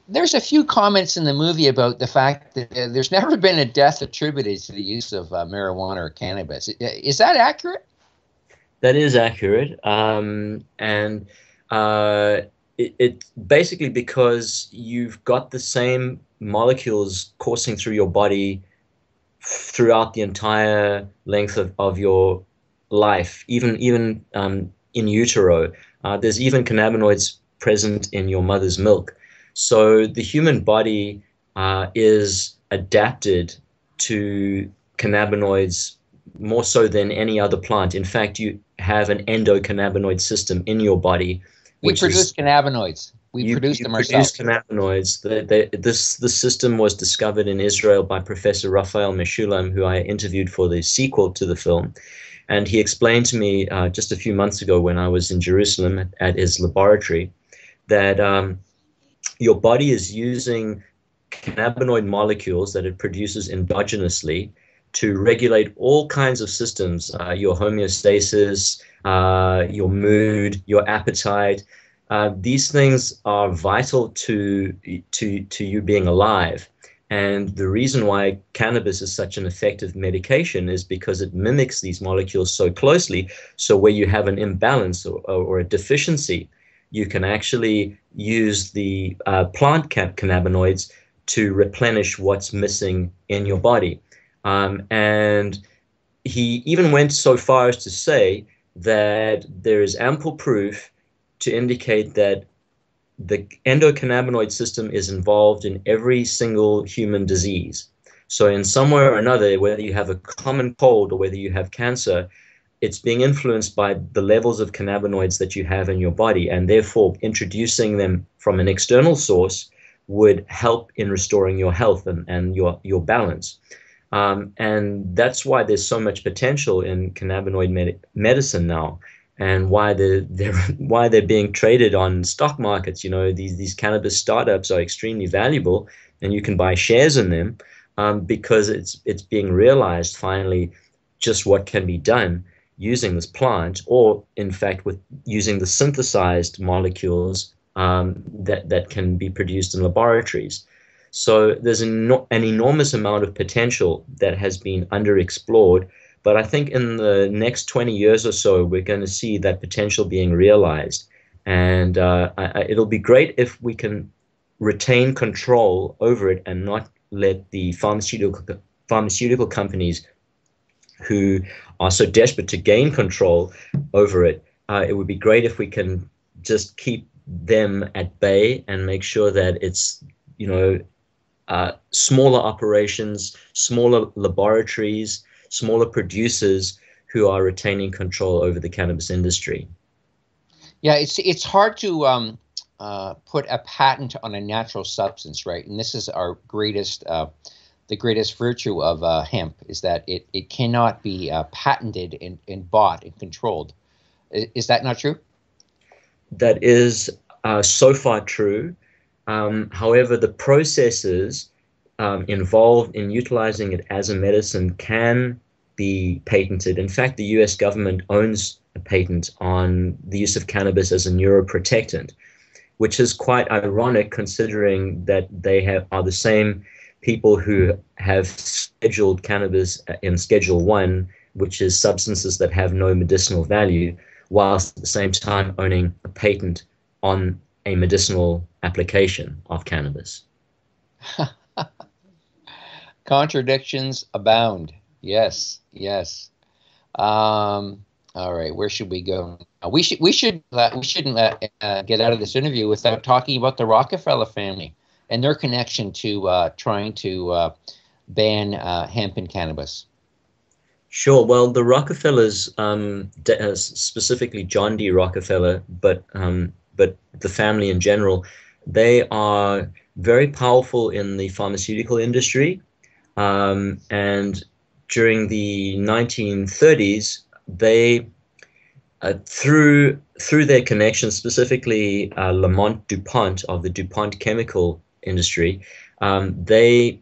there's a few comments in the movie about the fact that there's never been a death attributed to the use of marijuana or cannabis. Is that accurate? That is accurate. And it's basically because you've got the same molecules coursing through your body throughout the entire length of your life, even in utero. There's even cannabinoids present in your mother's milk. So the human body is adapted to cannabinoids more so than any other plant. In fact, you have an endocannabinoid system in your body, We produce cannabinoids. We produce them ourselves. Cannabinoids. This system was discovered in Israel by Professor Raphael Meshulam, who I interviewed for the sequel to the film. And he explained to me just a few months ago when I was in Jerusalem at his laboratory that your body is using cannabinoid molecules that it produces endogenously to regulate all kinds of systems, your homeostasis, your mood, your appetite. These things are vital to you being alive. And the reason why cannabis is such an effective medication is because it mimics these molecules so closely. So where you have an imbalance or a deficiency, you can actually use the plant cannabinoids to replenish what's missing in your body. And he even went so far as to say that there is ample proof to indicate that the endocannabinoid system is involved in every single human disease. So in some way or another, whether you have a common cold or whether you have cancer, it's being influenced by the levels of cannabinoids that you have in your body, and therefore introducing them from an external source would help in restoring your health and your balance. And that's why there's so much potential in cannabinoid medicine now, and why they're being traded on stock markets. You know, these cannabis startups are extremely valuable, and you can buy shares in them because it's being realized finally just what can be done using this plant, or in fact with using the synthesized molecules that can be produced in laboratories. So there's an enormous amount of potential that has been underexplored. But I think in the next 20 years or so, we're going to see that potential being realized. And it'll be great if we can retain control over it and not let the pharmaceutical companies who are so desperate to gain control over it. It would be great if we can just keep them at bay and make sure that it's, you know, smaller operations, smaller laboratories, smaller producers who are retaining control over the cannabis industry. Yeah, it's hard to put a patent on a natural substance, right? And this is our greatest, the greatest virtue of hemp is that it cannot be patented and bought and controlled. Is that not true? That is so far true. However, the processes involved in utilizing it as a medicine can be patented. In fact, the US government owns a patent on the use of cannabis as a neuroprotectant, which is quite ironic considering that they are the same people who have scheduled cannabis in Schedule 1, which is substances that have no medicinal value, whilst at the same time owning a patent on a medicinal application of cannabis. Contradictions abound. Yes, yes. All right, where should we go? We shouldn't get out of this interview without talking about the Rockefeller family and their connection to trying to ban hemp and cannabis. Sure. Well, the Rockefellers, specifically John D. Rockefeller, but the family in general, they are very powerful in the pharmaceutical industry. And during the 1930s, they, through their connections, specifically Lamont DuPont of the DuPont chemical industry, they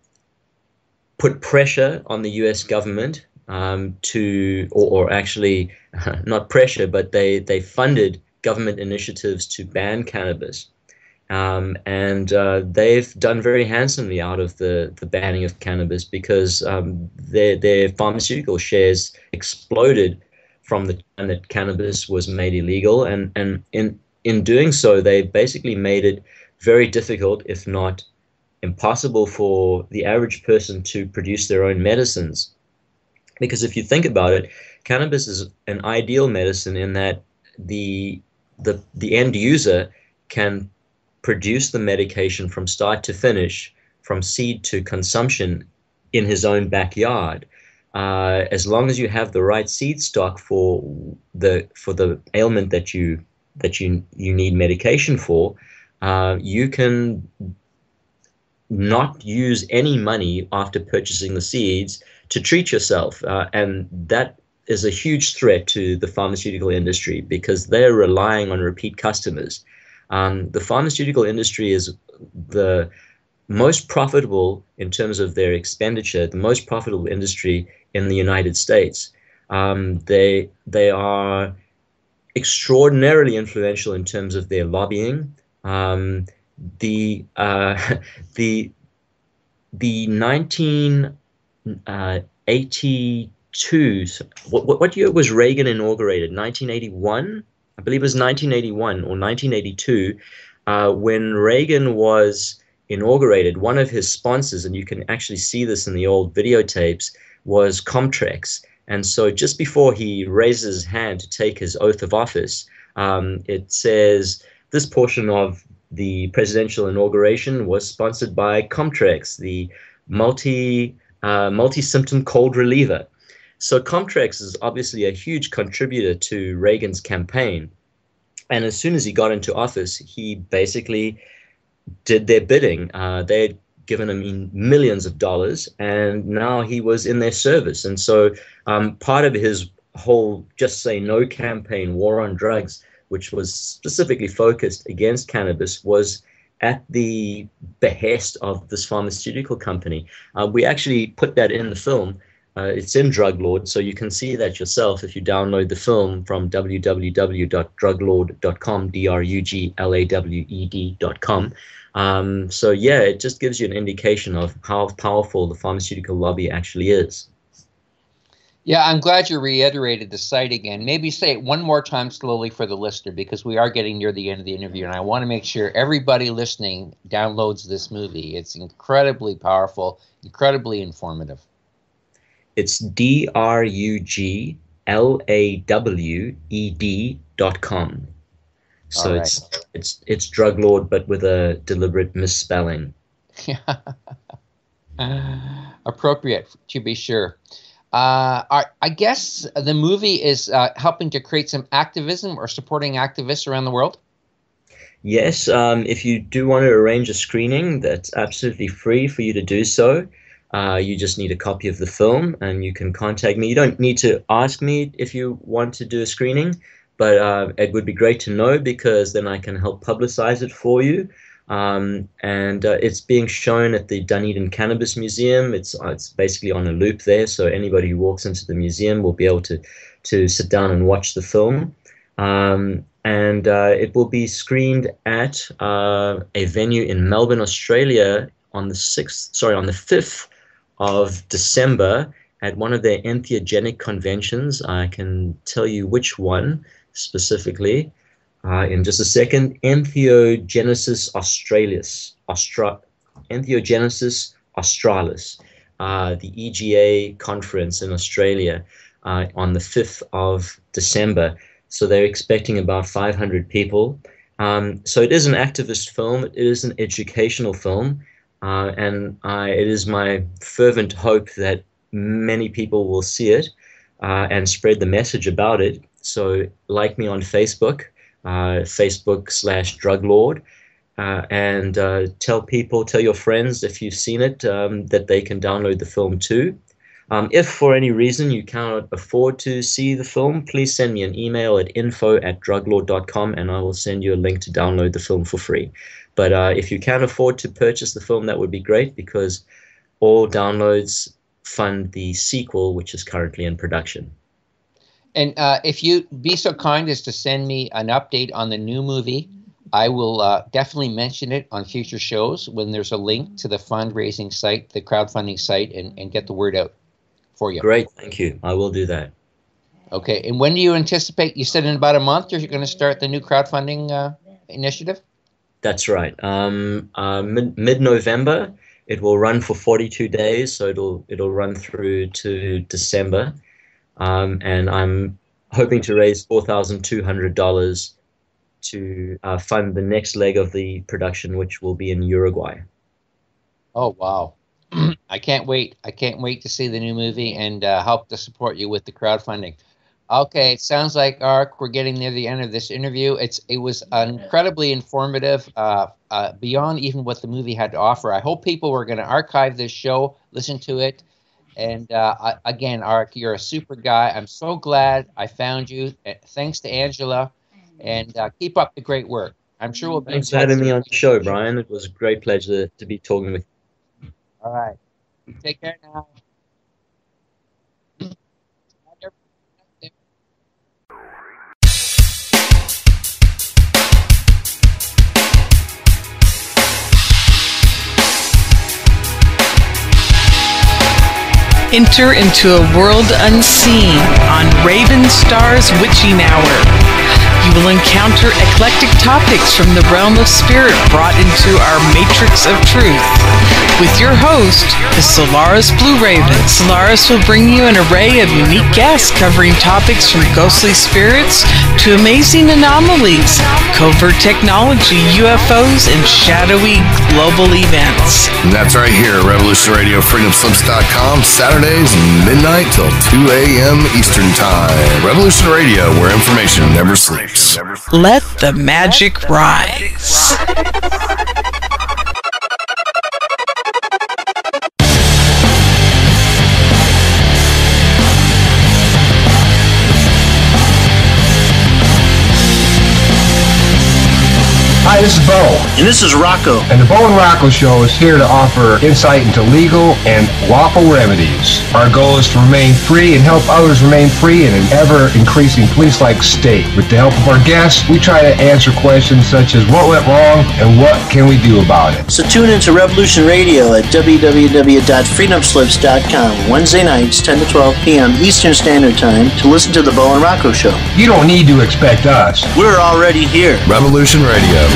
put pressure on the U.S. government or actually not pressure, but they funded government initiatives to ban cannabis. And they've done very handsomely out of the banning of cannabis because their pharmaceutical shares exploded from the time that cannabis was made illegal. And in doing so, they basically made it very difficult, if not impossible, for the average person to produce their own medicines. Because if you think about it, cannabis is an ideal medicine in that the the end user can produce the medication from start to finish, from seed to consumption, in his own backyard. As long as you have the right seed stock for the ailment that you need medication for, you can not use any money after purchasing the seeds to treat yourself, and that is a huge threat to the pharmaceutical industry because they're relying on repeat customers. The pharmaceutical industry is the most profitable in terms of their expenditure, the most profitable industry in the United States. They are extraordinarily influential in terms of their lobbying. The 1982, what year was Reagan inaugurated? 1981? I believe it was 1981 or 1982. When Reagan was inaugurated, one of his sponsors, and you can actually see this in the old videotapes, was Comtrex. And so just before he raises his hand to take his oath of office, it says, this portion of the presidential inauguration was sponsored by Comtrex, the multi-symptom cold reliever. So Comtrex is obviously a huge contributor to Reagan's campaign. And as soon as he got into office, he basically did their bidding. They had given him millions of dollars, and now he was in their service. And so part of his whole Just Say No campaign, War on Drugs, which was specifically focused against cannabis, was at the behest of this pharmaceutical company. We actually put that in the film. It's in Druglawed, so you can see that yourself if you download the film from www.druglawed.com, druglawed.com. So yeah, it just gives you an indication of how powerful the pharmaceutical lobby actually is. Yeah, I'm glad you reiterated the site again. Maybe say it one more time slowly for the listener, because we are getting near the end of the interview, and I want to make sure everybody listening downloads this movie. It's incredibly powerful, incredibly informative. It's druglawed.com. So right. It's Druglawed, but with a deliberate misspelling. Appropriate, to be sure. I guess the movie is helping to create some activism or supporting activists around the world. Yes, if you do want to arrange a screening, that's absolutely free for you to do so. You just need a copy of the film, and you can contact me. You don't need to ask me if you want to do a screening, but it would be great to know, because then I can help publicize it for you. And it's being shown at the Dunedin Cannabis Museum. It's basically on a loop there, so anybody who walks into the museum will be able to sit down and watch the film. And it will be screened at a venue in Melbourne, Australia on the 5th of December at one of their entheogenic conventions. I can tell you which one specifically in just a second. Entheogenesis Australis, Entheogenesis Australis, the EGA conference in Australia on the 5th of December. So they're expecting about 500 people. So it is an activist film. It is an educational film. And it is my fervent hope that many people will see it and spread the message about it. So like me on Facebook, Facebook/Druglawed, and tell your friends if you've seen it that they can download the film too. If for any reason you cannot afford to see the film, please send me an email at info@druglawed.com, and I will send you a link to download the film for free. But if you can afford to purchase the film, that would be great, because all downloads fund the sequel, which is currently in production. And if you be so kind as to send me an update on the new movie, I will definitely mention it on future shows when there's a link to the fundraising site, the crowdfunding site, and get the word out for you. Great, thank you. I will do that. Okay, and when do you anticipate? You said in about a month you're going to start the new crowdfunding initiative? That's right. Mid-November. It will run for 42 days, so it'll run through to December. And I'm hoping to raise $4,200 to fund the next leg of the production, which will be in Uruguay. Oh, wow. I can't wait. I can't wait to see the new movie and help to support you with the crowdfunding. Okay, it sounds like, Arik, we're getting near the end of this interview. It was incredibly informative, beyond even what the movie had to offer. I hope people were going to archive this show, listen to it. And again, Arik, you're a super guy. I'm so glad I found you. Thanks to Angela. And keep up the great work. I'm sure we'll be Thanks for having me on the show, Brian. It was a great pleasure to be talking with you. All right. Take care now. Enter into a world unseen on Raven Star's Witching Hour. You will encounter eclectic topics from the realm of spirit brought into our matrix of truth. With your host, the Solaris Blue Raven. Solaris will bring you an array of unique guests covering topics from ghostly spirits to amazing anomalies, covert technology, UFOs, and shadowy global events. And that's right here at Revolution Radio, freedomslips.com, Saturdays, midnight till 2 a.m. Eastern Time. Revolution Radio, where information never sleeps. Let the magic rise. Hi, this is Bo. And this is Rocco. And the Bo and Rocco Show is here to offer insight into legal and lawful remedies. Our goal is to remain free and help others remain free in an ever-increasing police-like state. With the help of our guests, we try to answer questions such as what went wrong and what can we do about it. So tune into Revolution Radio at www.freedomslips.com Wednesday nights, 10 to 12 p.m. Eastern Standard Time to listen to the Bo and Rocco Show. You don't need to expect us. We're already here. Revolution Radio.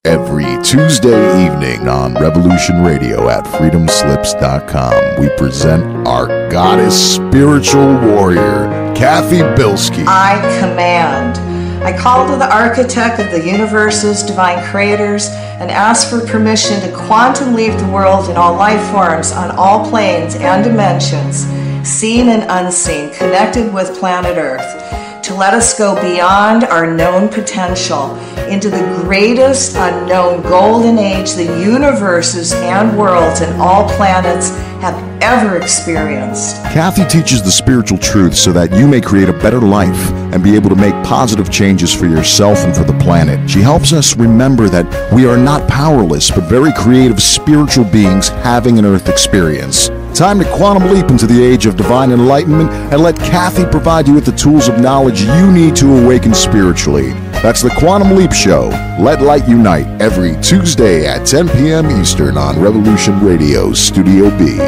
Every Tuesday evening on Revolution Radio at freedomslips.com, we present our goddess spiritual warrior, Kathy Bilski. I command. I call to the architect of the universe's divine creators and ask for permission to quantum leap the world in all life forms on all planes and dimensions, seen and unseen, connected with planet Earth, to let us go beyond our known potential into the greatest unknown golden age the universes and worlds and all planets have ever experienced. Kathy teaches the spiritual truth so that you may create a better life and be able to make positive changes for yourself and for the planet. She helps us remember that we are not powerless, but very creative spiritual beings having an Earth experience. Time to quantum leap into the age of divine enlightenment and let Kathy provide you with the tools of knowledge you need to awaken spiritually. That's the Quantum Leap Show. Let Light Unite every Tuesday at 10 p.m. Eastern on Revolution Radio, Studio B.